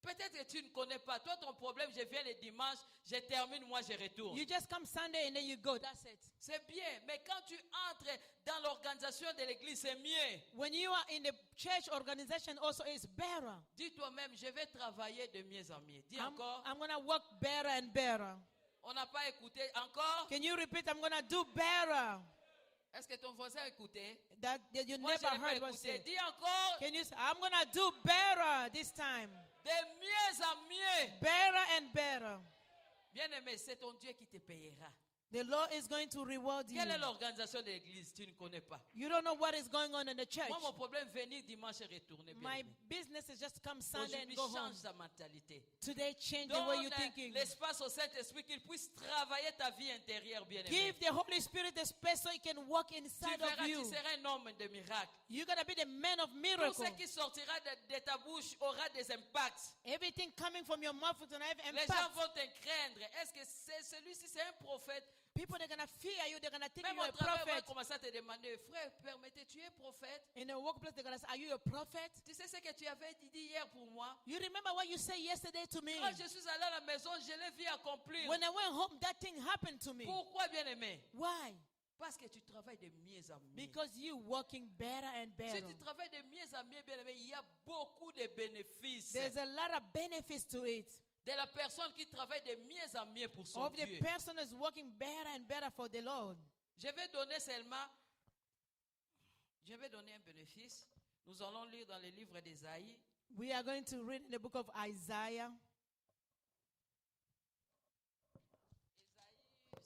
Peut-être que tu ne connais pas. Toi, ton problème, je viens le dimanche, je termine, moi, je retourne. You just come Sunday and then you go. That's it. C'est bien, mais quand tu entres dans l'organisation de l'église, c'est mieux. When you are in the church organization, also it's better. Dis toi-même, je vais travailler de mieux en mieux. Dis encore. I'm going to work better and better. On n'a pas écouté encore. Can you repeat? I'm going to do better. Est-ce que ton voisin a écouté? That you Moi, never je n'ai pas heard what écouté. said. Dis encore. Can you say, I'm going to do better this time? De mieux en mieux. Better and better. Bien-aimé, c'est ton Dieu qui te payera. The Lord is going to reward you. Quelle est l'organisation de l'église? Tu ne connais pas. You don't know what is going on in the church. Moi, mon problème, venir dimanche et retourner. My bien-aimé. business is just come Sunday and Aujourd'hui, go home. change ta mentalité. Today, change the way you're Donne thinking. l'espace au Saint-Esprit qu'il puisse travailler ta vie intérieure, bien-aimé. Give the Holy Spirit the space so He can work Tu inside verras, of tu you. seras un homme de miracle. You're going to be the man of Tout miracle. ce qui sortira de ta bouche aura des impacts. Everything coming from your mouth is going to have Les gens impact. vont te craindre. Est-ce que celui-ci, c'est un prophète? People, they're going to fear you. They're going to think Même you're au a travail, on va prophet. commencer à te demander, frère, permettez, tu es prophète? In the workplace, they're going to say, are you a prophet? Tu sais ce que tu avais dit hier pour moi? You remember what you said yesterday to me? Quand je suis allé à la maison, je l'ai vu accomplir. When I went home, that thing happened to me. Pourquoi, bien-aimé? Why? Parce que tu travailles de mieux en mieux. Because you working better and Si better. tu travailles de mieux en mieux, bien-aimé, il y a beaucoup de bénéfices There's a lot of benefits to it. de la personne qui travaille de mieux en mieux pour son Of the Dieu. person is working better and better for the Lord. Je vais donner un bénéfice. Nous allons lire dans le livre d'Ésaïe, We are going to read in the book of Isaiah.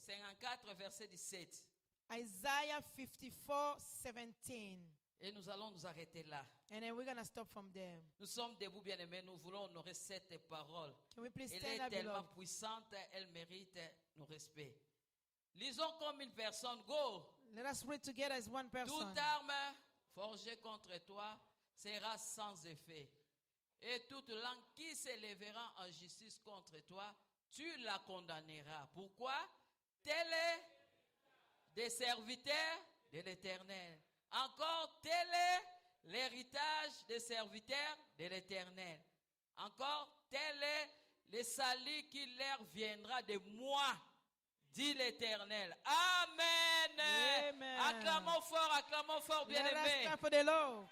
54, verset 17. Isaiah 54:17. Et nous allons nous arrêter là. And then we're going to stop from there. Nous sommes debout, bien-aimés. Nous voulons honorer cette parole. Can we please Elle stand est up, tellement beloved? puissante, elle mérite nos respects. Lisons comme une personne. Go. Let us read together as one person. Toute arme forgée contre toi sera sans effet. Et toute langue qui s'élèvera en justice contre toi, tu la condamneras. Pourquoi? Tel est des serviteurs de l'Éternel. Encore, tel est l'héritage des serviteurs de l'Éternel. Encore, tel est le salut qui leur viendra de moi, dit l'Éternel. Amen. Amen. Acclamons fort, Let us bien-aimés. clap for the Lord.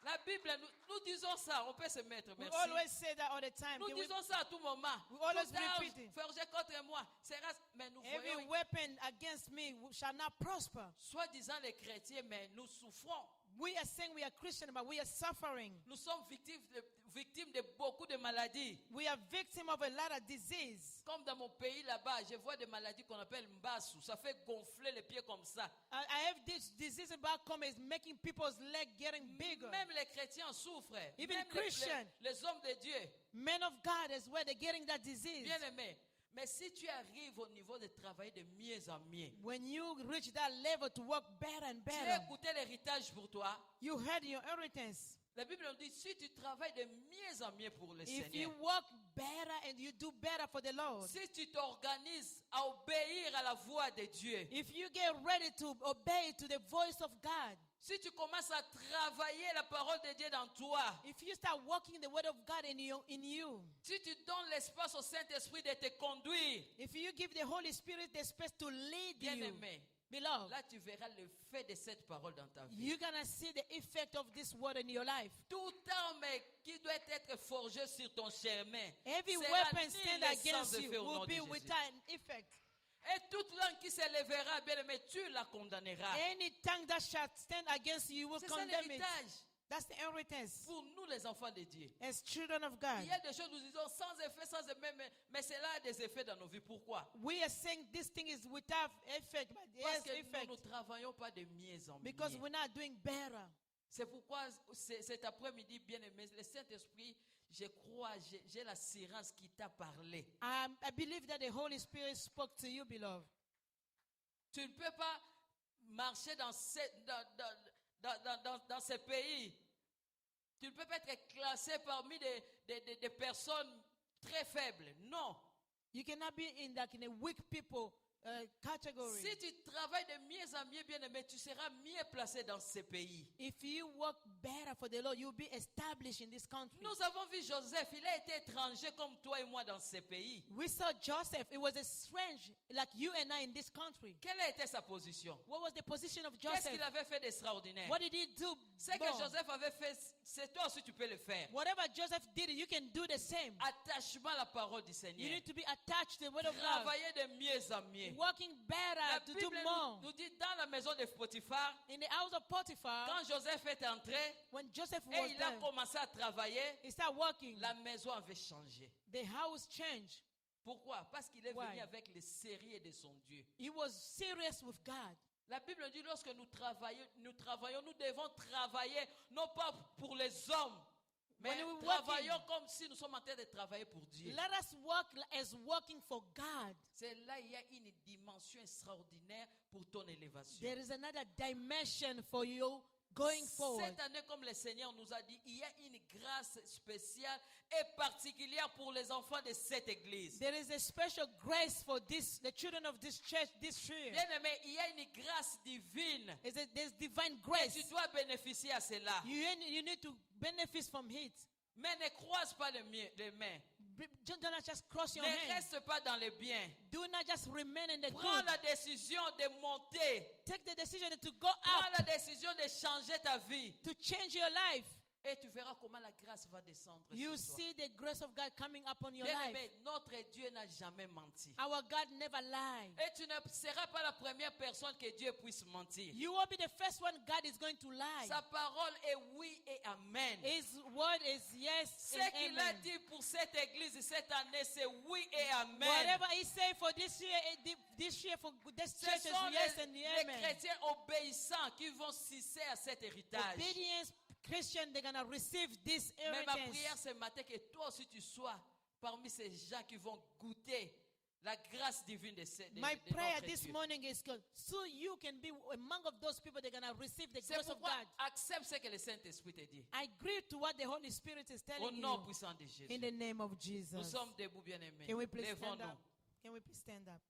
La Bible, nous disons ça, on peut se mettre, We merci. always say that all the time. Nous Can we- disons ça à tout moment. We always Toute arme repeat it. forgée contre moi sera, mais nous Every voyons, weapon against me shall not prosper. soi-disant les chrétiens, mais nous souffrons. We are saying we are Christian, but we are suffering. Nous sommes victimes de beaucoup de maladies. We are victim of a lot of disease. Comme dans mon pays là-bas, je vois des maladies qu'on appelle mbassou. Ça fait gonfler les pieds comme ça. I have this disease back home is making people's leg getting bigger. Même les chrétiens souffrent. Even Même Christian. les hommes de Dieu. Men of God is where they're getting that disease. Bien aimé. Mais si tu arrives au niveau de travailler de mieux en mieux, When you reach that level to work better and tu as better, écouté l'héritage pour toi. you had your inheritance. La Bible nous dit, si tu travailles de mieux en mieux pour le If you Seigneur, work better and you do better for the Lord, si tu t'organises à obéir à la voix de Dieu, if you get ready to obey to the voice of God, Si tu commences à travailler la parole de Dieu dans toi, if you start walking the word of God in you, si tu donnes l'espace au Saint-Esprit de te conduire, if you give the Holy Spirit the space to lead you, bien-aimé, beloved, là tu verras l'effet de cette parole dans ta vie. you're gonna see the effect of this word in your life. Tout arme qui doit être forgé sur ton chemin Every sera weapon nul stand et sans against effet you au nom will de be Jésus. without an effect. Et toute langue qui s'élèvera, bien-aimé, tu la condamneras. Any tongue that shall stand against you, you will C'est ça condemn it. l'héritage That's the inheritance pour nous les enfants de Dieu. as children of God. Il y a des choses nous disons sans effet, sans effet, mais cela a des effets dans nos vies. Pourquoi? We are saying this thing is without effect, but it Parce has que effect nous ne travaillons pas de mieux en because mieux. we're not doing better. C'est pourquoi cet après-midi, bien-aimé, le Saint-Esprit, je crois, j'ai l'assurance qui t'a parlé. I believe that the Holy Spirit spoke to you, beloved. Tu ne peux pas marcher dans ce pays. Tu ne peux pas être classé parmi des personnes très faibles. Non. You cannot be in a weak people category. Si tu travailles de mieux en mieux, bien-aimé, tu seras mieux placé dans ce pays. If you work better for the Lord, you'll be established in this country. Nous avons vu Joseph, il a été étranger comme toi et moi dans ce pays. We saw Joseph. It was a strange, like you and I in this country. Quelle a été sa position? What was the position of Qu'est-ce Joseph? qu'il avait fait d'extraordinaire? What did he do? Ce que more? Joseph avait fait, c'est toi aussi tu peux le faire. Whatever Joseph did, you can do the same. Attachement à la parole du You Seigneur. need to be attached to the word of God. Travailler de mieux en mieux. Working better La to Bible do more. nous dit dans la maison de Potiphar, In the house of Potiphar, quand Joseph est entré when Joseph et was il a there, commencé à travailler, he started working. la maison avait changé. The house changed. Pourquoi? Parce qu'il est Why? venu avec les sérieux de son Dieu. He was serious with God. La Bible dit lorsque nous travaillons, nous devons travailler non pas pour les hommes, mais When we travaillons working, comme si nous sommes en train de travailler pour Dieu. let us work as working for God. C'est là il y a une dimension extraordinaire pour ton élévation. There is another dimension for you going forward. Cette année, comme le Seigneur nous a dit, il y a une grâce spéciale et particulière pour les enfants de cette église. There is a special grace for the children of this church this year. Bien aimé, il y a une grâce divine. There's divine Et grace. tu dois bénéficier à cela. You need to benefit from it. Mais ne croise pas les mains. Do not just cross your Ne hands. reste pas dans les biens. Do not just remain in the Prends good. la décision de monter. Take the decision to go Prends up, la décision de changer ta vie. to change your life. Et tu verras comment la grâce va descendre You sur toi. see the grace of God coming upon your Bien life. aimé, notre Dieu n'a jamais menti. Our God never lied. Et tu ne seras pas la première personne que Dieu puisse mentir. You will be the first one God is going to lie. Sa parole est oui et amen. His word is yes Ce and qu'il a amen. dit pour cette église cette année, c'est oui et amen. Whatever he said for this year for this Ce church is sont yes and les amen. chrétiens obéissants qui vont sucer à cet héritage. Obedience Christian, they're gonna receive this Mais ma prière inheritance. ce matin, que toi aussi tu sois parmi ces gens qui vont goûter la grâce divine de My prayer notre this Dieu. morning is good. So you can be among of those people that are gonna receive the C'est grace of pourquoi God. accepte ce que le Saint-Esprit te dit. I agree to what the Holy Spirit is Au telling nom you. puissant de Jésus. In the name of Nous Jesus. sommes debout, bien-aimés. Can we please stand Lèvons-nous. up? Can we please stand up?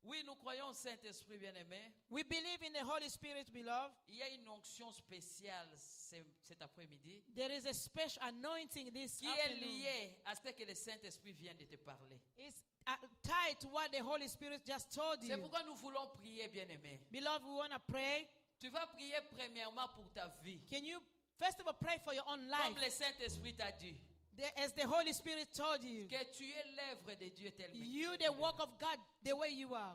Oui, nous croyons au Saint-Esprit, bien-aimé. We believe in the Holy Spirit, beloved. Il y a une onction spéciale cet après-midi There is a special anointing this qui est afternoon. liée à ce que le Saint-Esprit vient de te parler. It's tied to what the Holy Spirit just told C'est you. pourquoi nous voulons prier, bien-aimé. Beloved, we want to pray. Tu vas prier premièrement pour ta vie. Can you first of all pray for your own life? Comme le Saint-Esprit t'a dit. As the Holy Spirit told you. Que tu es l'œuvre de Dieu tellement. You the work of God the way you are.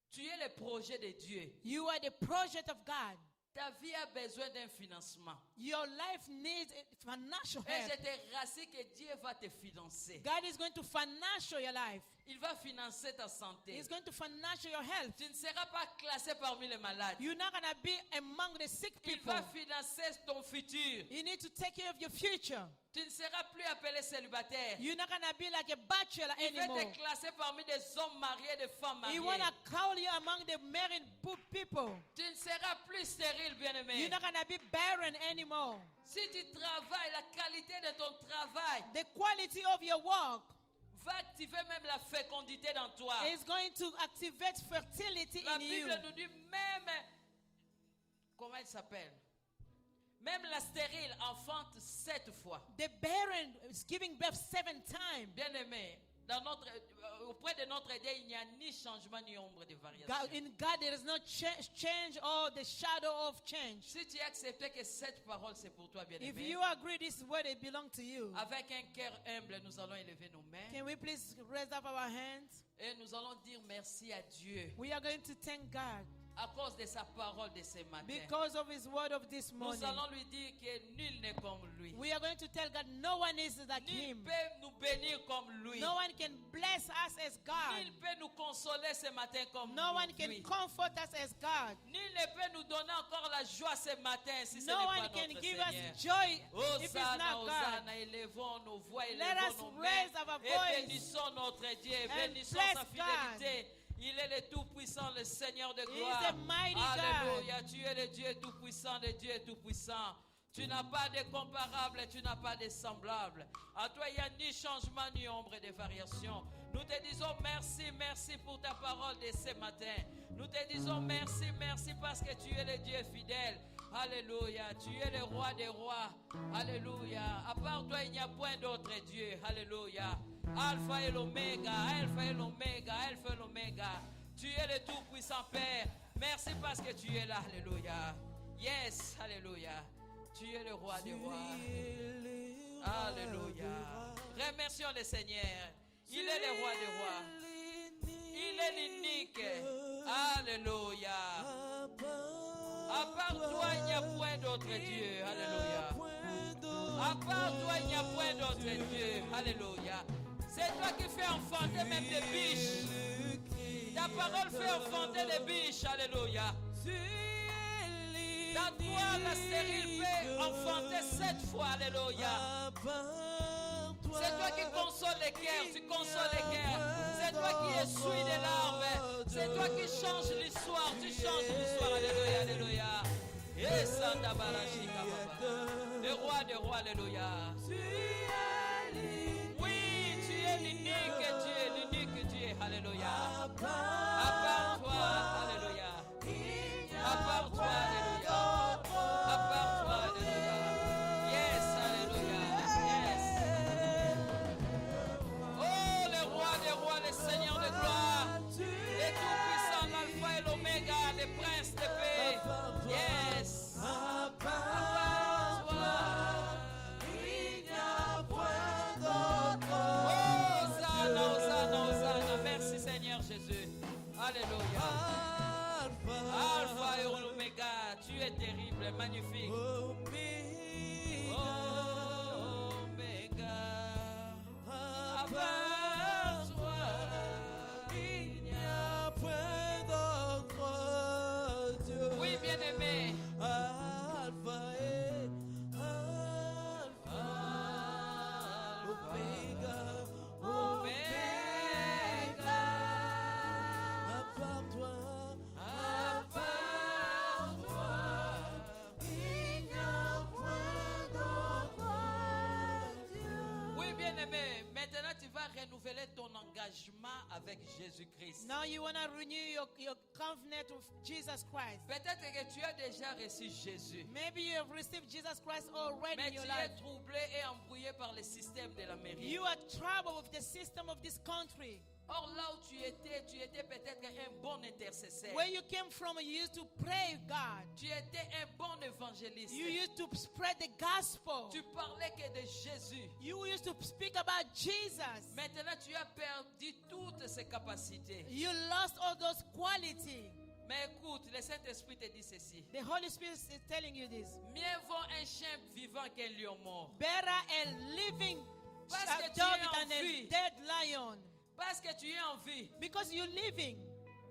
Tu es le projet de Dieu. You are the project of God. Ta vie a besoin d'un financement. Your life needs financial Et help. je te rassure que Dieu va te financer. God is going to financial your life. Il va financer ta santé. He's going to financial your health. Tu ne seras pas classé parmi les malades. You're not going to be among the sick Il people. va financer ton futur. You need to take care of your future. Tu ne seras plus appelé célibataire. You're not going to be like a bachelor Il va anymore. te classer parmi des hommes mariés, des femmes He mariées. want to call you among the married people. Tu ne seras plus stérile, bien-aimé. You're not going to be barren anymore. Si tu travailles, la qualité de ton travail The quality of your work va activer même la fécondité dans toi. is going to activate fertility La in you. Bible nous dit même comment elle s'appelle? Même la stérile enfante 7 fois. The barren is giving birth 7 times. Bien-aimé, auprès de notre Dieu, il n'y a ni changement ni ombre de variation. In God, there is no change or the shadow of change. Si tu as accepté que cette parole c'est pour toi, If bien-aimé, you agree this word, it belongs to you. avec un cœur humble, nous allons élever nos mains Can we please raise up our hands? et nous allons dire merci à Dieu We are going to thank God à cause de sa parole de ce matin. because of His word of this Nous morning. allons lui dire que nul n'est comme lui. We are going to tell God no one is like Nul Him. peut nous bénir comme lui. No one can bless us as God. Nul peut nous consoler ce matin comme No one can lui. comfort us as God. Nul ne peut nous donner encore la joie ce matin si ce No n'est one pas can notre give Seigneur. us joy if it's Hosanna, not God. Hosanna, élevons nos voix, Let élevons us nos raise mains our et voice bénissons notre Dieu, and bénissons bless sa fidélité. Il est le Tout-Puissant, le Seigneur de He is gloire. a mighty Alléluia, tu es le Dieu Tout-Puissant, le Dieu Tout-Puissant. Tu n'as pas de comparable, tu n'as pas de semblable. À toi, il n'y a ni changement, ni ombre de variation. Nous te disons merci, merci pour ta parole de ce matin. Nous te disons merci, merci parce que tu es le Dieu fidèle. Alléluia, tu es le roi des rois. Alléluia. À part toi, il n'y a point d'autre Dieu. Alléluia. Alpha et l'Oméga, Alpha et l'Oméga, Alpha et l'Oméga. Tu es le tout-puissant Père. Merci parce que tu es là. Alléluia. Yes, Alléluia. Tu es le roi des rois. Alléluia. Remercions le Seigneur. Il est le roi des rois. Il est l'unique. Alléluia. À part toi, il n'y a point d'autre Dieu. Alléluia. À part toi, il n'y a point d'autre Dieu. Alléluia. C'est toi qui fais enfanter même des biches. Ta parole fait enfanter des biches. Alléluia. Dans toi, la stérile peut enfanter 7 fois. Alléluia. C'est toi qui consoles les cœurs. Tu consoles les cœurs. C'est toi qui essuies des larmes. C'est toi qui changes l'histoire. Tu changes l'histoire. Alléluia. Alléluia. Et Santa Barashika Baba. Le roi des rois. Alléluia. Oui, tu es l'unique Dieu. L'unique Dieu. Alléluia. À part toi. Alléluia. À part toi. Alléluia. À part toi. Alléluia. Yes. Alléluia. Yes. Oh, le roi des rois, le Seigneur de gloire. Le tout-puissant, l'alpha et l'oméga, le prince de paix. Yes. À part toi. Hosanna, Hosanna, Hosanna. Merci Seigneur Jésus. Alléluia. Alpha et Oméga, tu es terrible, magnifique. Oméga. À part toi, il n'y a point d'autre Dieu. Oui, bien-aimé. Renouveler ton engagement avec Jésus-Christ. Now you want to renew your covenant with Jesus Christ. Peut-être que tu as déjà reçu Jésus. Maybe you have received Jesus Christ already Mais in your tu life. es troublé et embrouillé par le système de l'Amérique. You are troubled with the system of this country. Or là où tu étais peut-être un bon intercesseur. Where you came from, you used to pray God. Tu étais un bon évangéliste. You used to spread the gospel. Tu parlais que de Jésus. You used to speak about Jesus. Maintenant, tu as perdu toutes ces capacités. You lost all those qualities. Mais écoute, le Saint-Esprit te dit ceci. The Holy Spirit is telling you this. Mieux vaut un chien vivant qu'un lion mort. Better a living Parce que tu dog es en than a vie. dead lion. Parce que tu es en vie. Because you're living.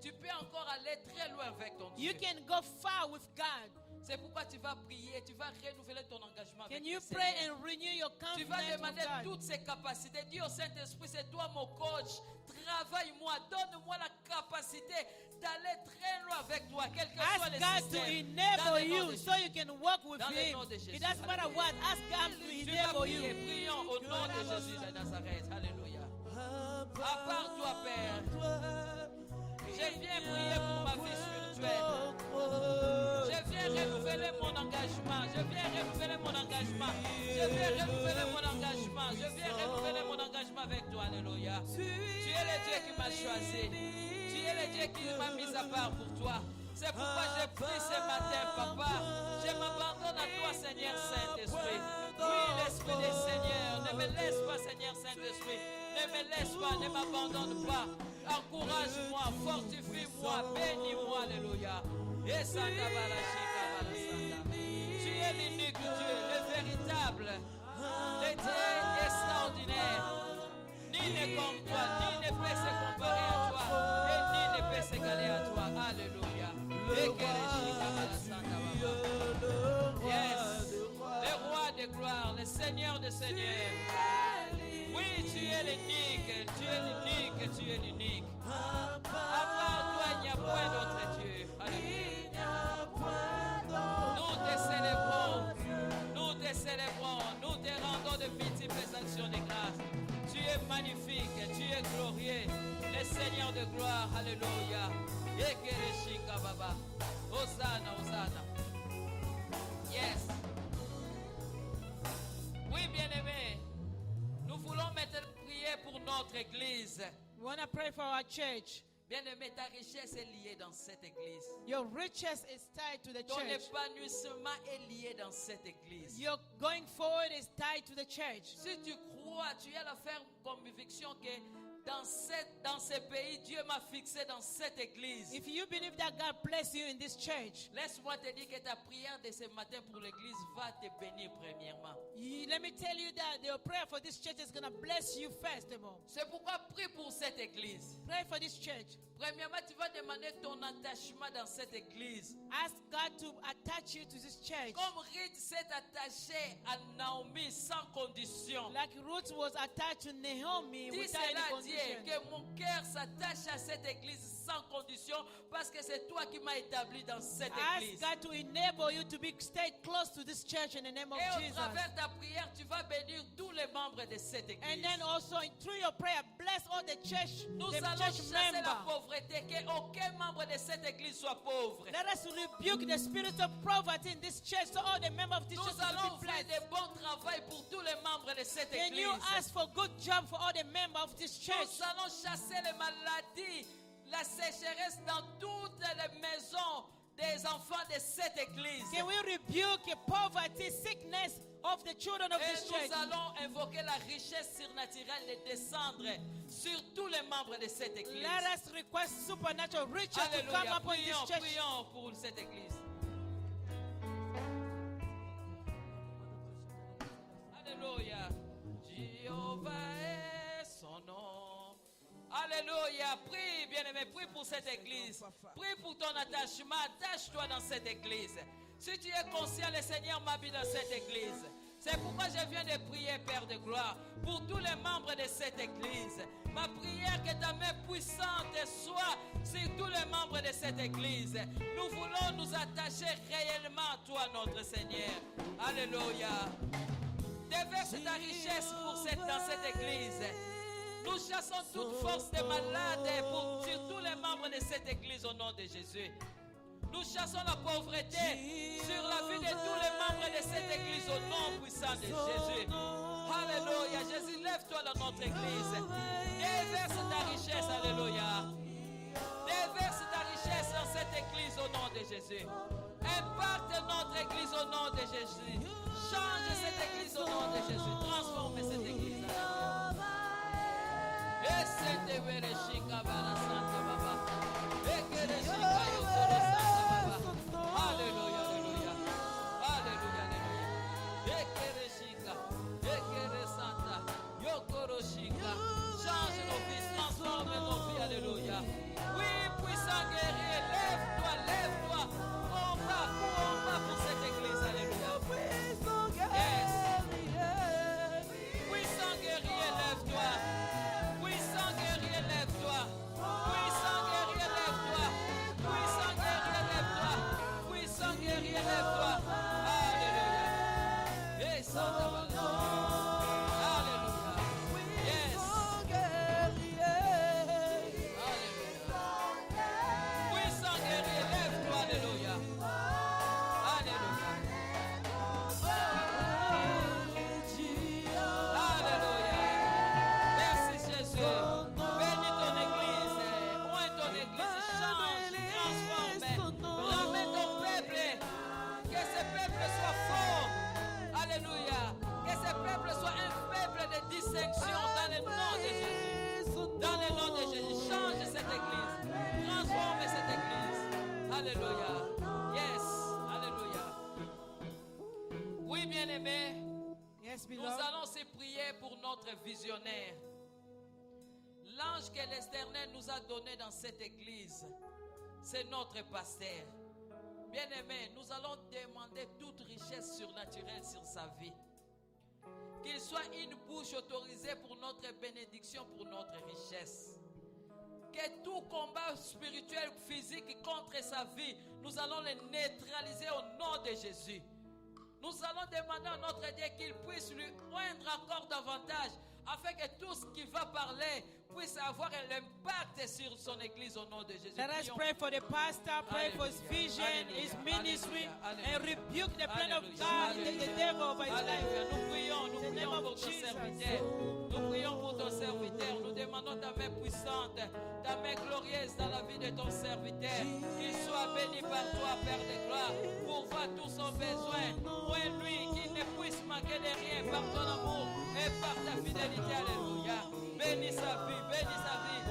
Tu peux encore aller très loin avec ton Dieu. You can go far with God. C'est pourquoi tu vas prier, tu vas renouveler ton engagement avec Can you le pray Seigneur. and renew your Tu vas covenant demander with God? toutes ces capacités. Dis au Saint-Esprit, c'est toi mon coach. Travaille-moi, donne-moi la capacité d'aller très loin avec toi, quel que soit Ask le God to système. Dans enable le nom de you Jésus. so you can walk with Dans le Him. nom de Jésus. It doesn't matter Alléluia. what. Ask God to Tu vas enable prier, you. prions au nom de Jésus de Nazareth. Alléluia. À part toi, Père, je viens prier pour ma vie spirituelle. spirituel. Je viens renouveler mon engagement. Je viens renouveler mon engagement. Je viens renouveler mon engagement. Je viens renouveler mon engagement avec toi. Alléluia. Tu es le Dieu qui m'a choisi. Tu es le Dieu qui m'a mis à part pour toi. C'est pourquoi je prie ce matin, Papa. Je m'abandonne à toi, Seigneur Saint-Esprit. Oui, l'Esprit des Seigneurs. Ne me laisse pas, Seigneur Saint-Esprit. Ne me laisse pas, ne m'abandonne pas. Encourage-moi, fortifie-moi, bénis-moi. Alléluia. Et Santa Balachika Balasanta. Tu es l'unique Dieu, le véritable, le Dieu extraordinaire. Ni n'est comme toi, ni ne peut se comparer à toi, et ni ne peut s'égaler à toi. Alléluia. Yes. Le roi de gloire, le Seigneur des seigneurs. Oui, tu es l'unique, tu es l'unique, tu es l'unique. À part toi, il n'y a point d'autre Dieu. Alléluia. Nous te célébrons, nous te célébrons, nous te rendons de multiples actions de grâce. Tu es magnifique, tu es glorieux, le Seigneur de gloire. Alléluia. Ekereshika Baba. Hosanna, Hosanna. Yes. Oui, bien-aimés, nous voulons maintenant prier pour notre église. We want to pray for our church. Bien-aimé, ta richesse est liée dans cette église. Your riches is tied to the Ton church. épanouissement est lié dans cette église. Your going forward is tied to the church. Si tu crois, tu as la ferme conviction que dans ce pays, Dieu m'a fixé dans cette église. If you believe that God bless you in this church, Laisse-moi te dire que ta prière de ce matin pour l'église va te bénir premièrement. let me tell you that your prayer for this church is going to bless you first of all. C'est pourquoi prie pour cette église. Pray for this church. Premièrement, tu vas demander ton attachement dans cette église. Ask God to attach you to this church. Comme Ruth s'est attachée à Naomi sans condition. Like Ruth was attached to Naomi Dis without any cela, condition. Dieu, que mon cœur s'attache à cette église sans condition parce que c'est toi qui m'as établi dans cette Ask église. God to enable you to stay close to this church in the name of Et au Jesus. travers ta prière, tu vas bénir tous les membres de cette And église. then also through your prayer, bless all the church, Nous the allons church chasser la members. pauvreté, qu'aucun membre de cette église soit pauvre. Let us rebuke the spirit of poverty in this church, so all the members of this church Nous will allons be faire blessed. de bons travail pour tous les membres de cette Can église. you ask for good job for all the members of this church? Nous allons chasser les maladies, la sécheresse dans toutes les maisons des enfants de cette église. Can we rebuke poverty, sickness of the children of Et this church? nous allons invoquer la richesse surnaturelle de descendre sur tous les membres de cette église. Let us request supernatural riches to come Alléluia. upon this Prions, church. prions pour cette église. Alléluia. Jéhovah est son nom. Alléluia. Prie, bien-aimé, prie pour cette église. Prie pour ton attachement. Attache-toi dans cette église. Si tu es conscient, le Seigneur m'a mis dans cette église. C'est pourquoi je viens de prier, Père de gloire, pour tous les membres de cette église. Ma prière, que ta main puissante soit sur tous les membres de cette église. Nous voulons nous attacher réellement à toi, notre Seigneur. Alléluia. Déverse ta richesse dans cette église. Nous chassons toute force de malade sur tous les membres de cette église au nom de Jésus. Nous chassons la pauvreté sur la vie de tous les membres de cette église au nom puissant de Jésus. Alléluia. Jésus, lève-toi dans notre église. Déverse ta richesse. Alléluia. Déverse ta richesse dans cette église au nom de Jésus. Impacte notre église au nom de Jésus. Change cette église au nom de Jésus. Transforme cette église. Et c'est Bereshika Bala Santa Baba. Et Kereshika Yotoro Santa Baba. Alléluia, alléluia. Alléluia, alléluia. Et Kereshika. Et Keresanta. Yotoro Shika. Change nos vies, transforme nos vies. Alléluia. Oui, puissant guerrier, lève-toi, lève-toi. Combat pour cette église. Alléluia. bien-aimés, Yes, nous beloved. allons se prier pour notre visionnaire. L'ange que l'Éternel nous a donné dans cette église, c'est notre pasteur. Bien-aimés, nous allons demander toute richesse surnaturelle sur sa vie. Qu'il soit une bouche autorisée pour notre bénédiction, pour notre richesse. Que tout combat spirituel, physique contre sa vie, nous allons le neutraliser au nom de Jésus. Nous allons demander à notre Dieu qu'il puisse lui oindre encore davantage, afin que tout ce qu'il va parler puisse avoir un impact sur son église au nom de Jésus. Let us Prions. pray for the pastor, pray for his Alléluia. vision, Alléluia. his ministry, Alléluia. and rebuke the plan of Alléluia. God, the Alléluia. devil over his Alléluia. life. Nous prions In the name pour of ton Jesus. serviteur. Nous prions pour ton serviteur. Nous demandons ta main puissante, ta main glorieuse dans la vie de ton serviteur. Qu'il soit béni par toi, Père de gloire, pour voir tout son besoin. Ouvre lui, qu'il ne puisse manquer de rien par ton amour et par ta fidélité. Alléluia. Bénis sa vie, bénis sa vie.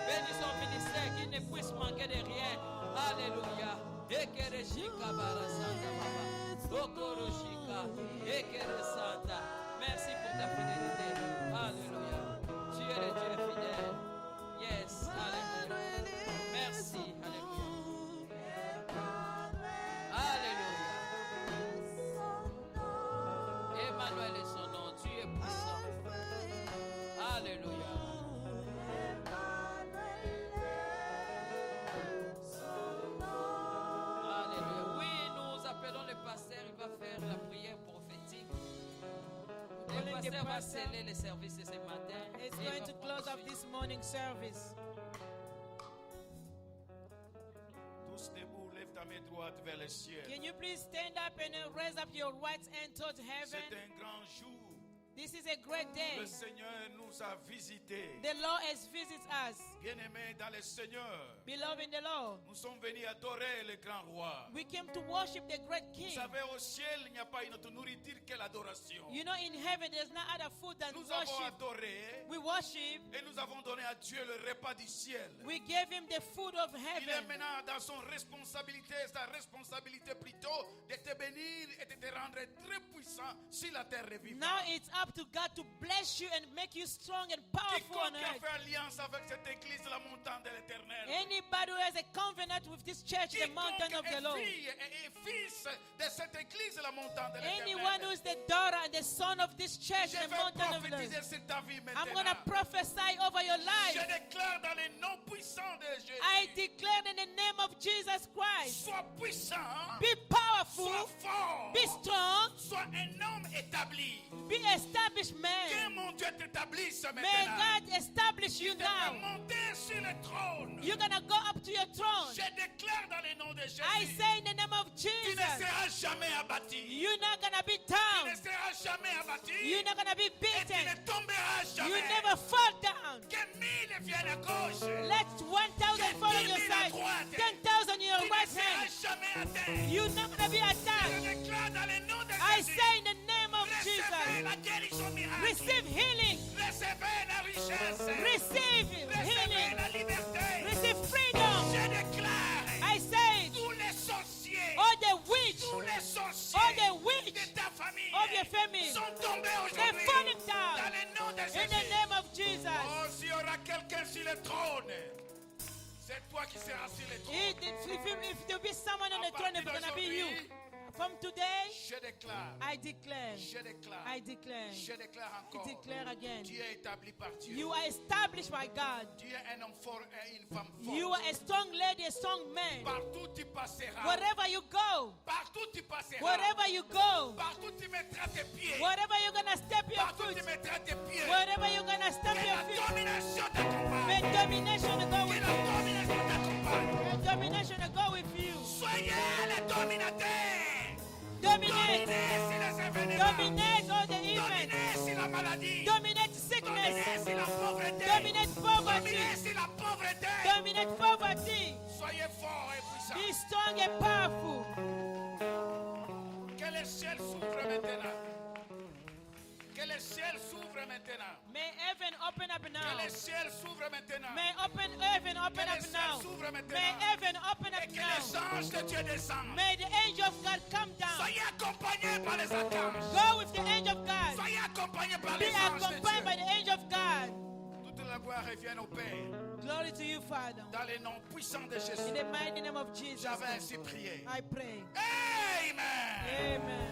Bénis son ministère, qu'il ne puisse manquer de rien. Alléluia. Ekereshika barasanta baba. Okoroshika. Ekeresanta. Merci pour ta fidélité. Alléluia. Tu es le Dieu fidèle. Yes. Alléluia. Merci. Alléluia. Alléluia. Emmanuel est son nom. Tu es puissant. Alléluia. Alléluia. Oui, nous appelons le pasteur, il va faire la prière prophétique. Le Calling the pasteur va pastor. sceller les services ce matin. It's Et il going va to prendre close up suite. this morning service. Tous debout, lève ta main droite vers le ciel. Can you please stand up and raise up your right hand towards C'est heaven? un grand jour. This is a great day. Le Seigneur nous a visités. The Lord has visited us. Bien-aimés dans le Seigneur, Beloved in the Lord, nous sommes venus adorer le grand roi. we came to worship the great Vous King. savez, au ciel, il n'y a pas une autre nourriture que l'adoration. You know, in heaven, there's no other food than Nous avons worship. adoré We worship. et nous avons donné à Dieu le repas du ciel. We gave him the food of Il est heaven. maintenant dans son responsabilité, sa responsabilité plutôt, de te bénir et de te rendre très puissant sur la terre vivante. Now it's up to God to bless you and make you strong and powerful on Quiconque a earth. fait alliance avec cette église, la montagne de l'éternel. Anybody who has a covenant with this church, the mountain of the Lord. Fille et fils de cette église, la montagne de Anyone who l'éternel. is the daughter and the son of this church, Je the vais mountain of the Lord. prophétiser sur ta vie I'm going to maintenant. prophesy over your Je life. déclare dans le nom puissant de Jésus. I declare in the name of Jesus Christ. Sois puissant, Be powerful, sois fort, be strong, sois un homme établi. be established Que man. mon Dieu t'établisse May maintenant. God establish you Tu vas now. monter sur le trône. You're going to go up to your throne. Je déclare dans le nom de Jésus. I say in the name of Tu ne Jesus, seras jamais abattu. you're not going to be Tu ne down. seras jamais abattu. You're not going to be Et tu ne beaten. tomberas You jamais. never fall down. Que 1000 viennent à gauche. Let 1,000 fall on your side, 10,000 on your Tu ne right seras hand. jamais atteint. You're not going to be Je attacked. déclare dans le nom de I Jésus. say in the name of Recevez Jesus, la guérison miracle. receive healing, Recevez la richesse. receive Recevez healing, la liberté. receive freedom. Je déclare. I say, Tous les sorciers. all the witch Tous les sorciers. all the witch de ta famille. of your family, Sont tombés they're aujourd'hui. falling down Dans le nom de in Jésus. the name of Jesus. Oh, s'il y aura quelqu'un sur le trône, c'est toi qui seras sur le trône. If there be someone on À the throne, it's partir going to be you. d'aujourd'hui, From today, Je déclare. I declare, Je déclare. I declare, Je déclare I encore. declare again, Tu es établi par Dieu. you are established by God. Tu es un homme fort et une femme forte. You are a strong lady, a strong man. Partout tu passeras. Wherever you go, Partout tu passeras. wherever you go, Partout tu mettras tes pieds. wherever you're going to step your Partout foot, tu mettras tes pieds. wherever you're going to step Que your la feet, domination t'accompagne. may domination go Que with la you. domination t'accompagne. May domination go with you. Soyez les dominateurs. Dominate. Dominez sur les événements. Dominate all the events. Dominez sur la maladie. Dominate sickness. Dominez sur la pauvreté. Dominate poverty. Dominez sur la pauvreté. Dominate poverty. Soyez forts et puissants. Be strong and powerful. Que le ciel s'ouvre maintenant. Que les ciels s'ouvrent maintenant. May heaven open up Que now. les ciels s'ouvrent maintenant. May heaven open Que up les ciels now. s'ouvrent May maintenant. heaven open Et up que les now. anges de Dieu descendent. May the angel of God come down. Soyez accompagnés par les archanges. Go with the angel of God. Soyez accompagnés par Be les anges de accompanied by Dieu. the angel of God. Toute la gloire revient au Père. Glory to you, Father. Dans le nom puissant de In Jésus. the mighty name of Jesus, J'avais ainsi prié. I pray. Amen. Amen.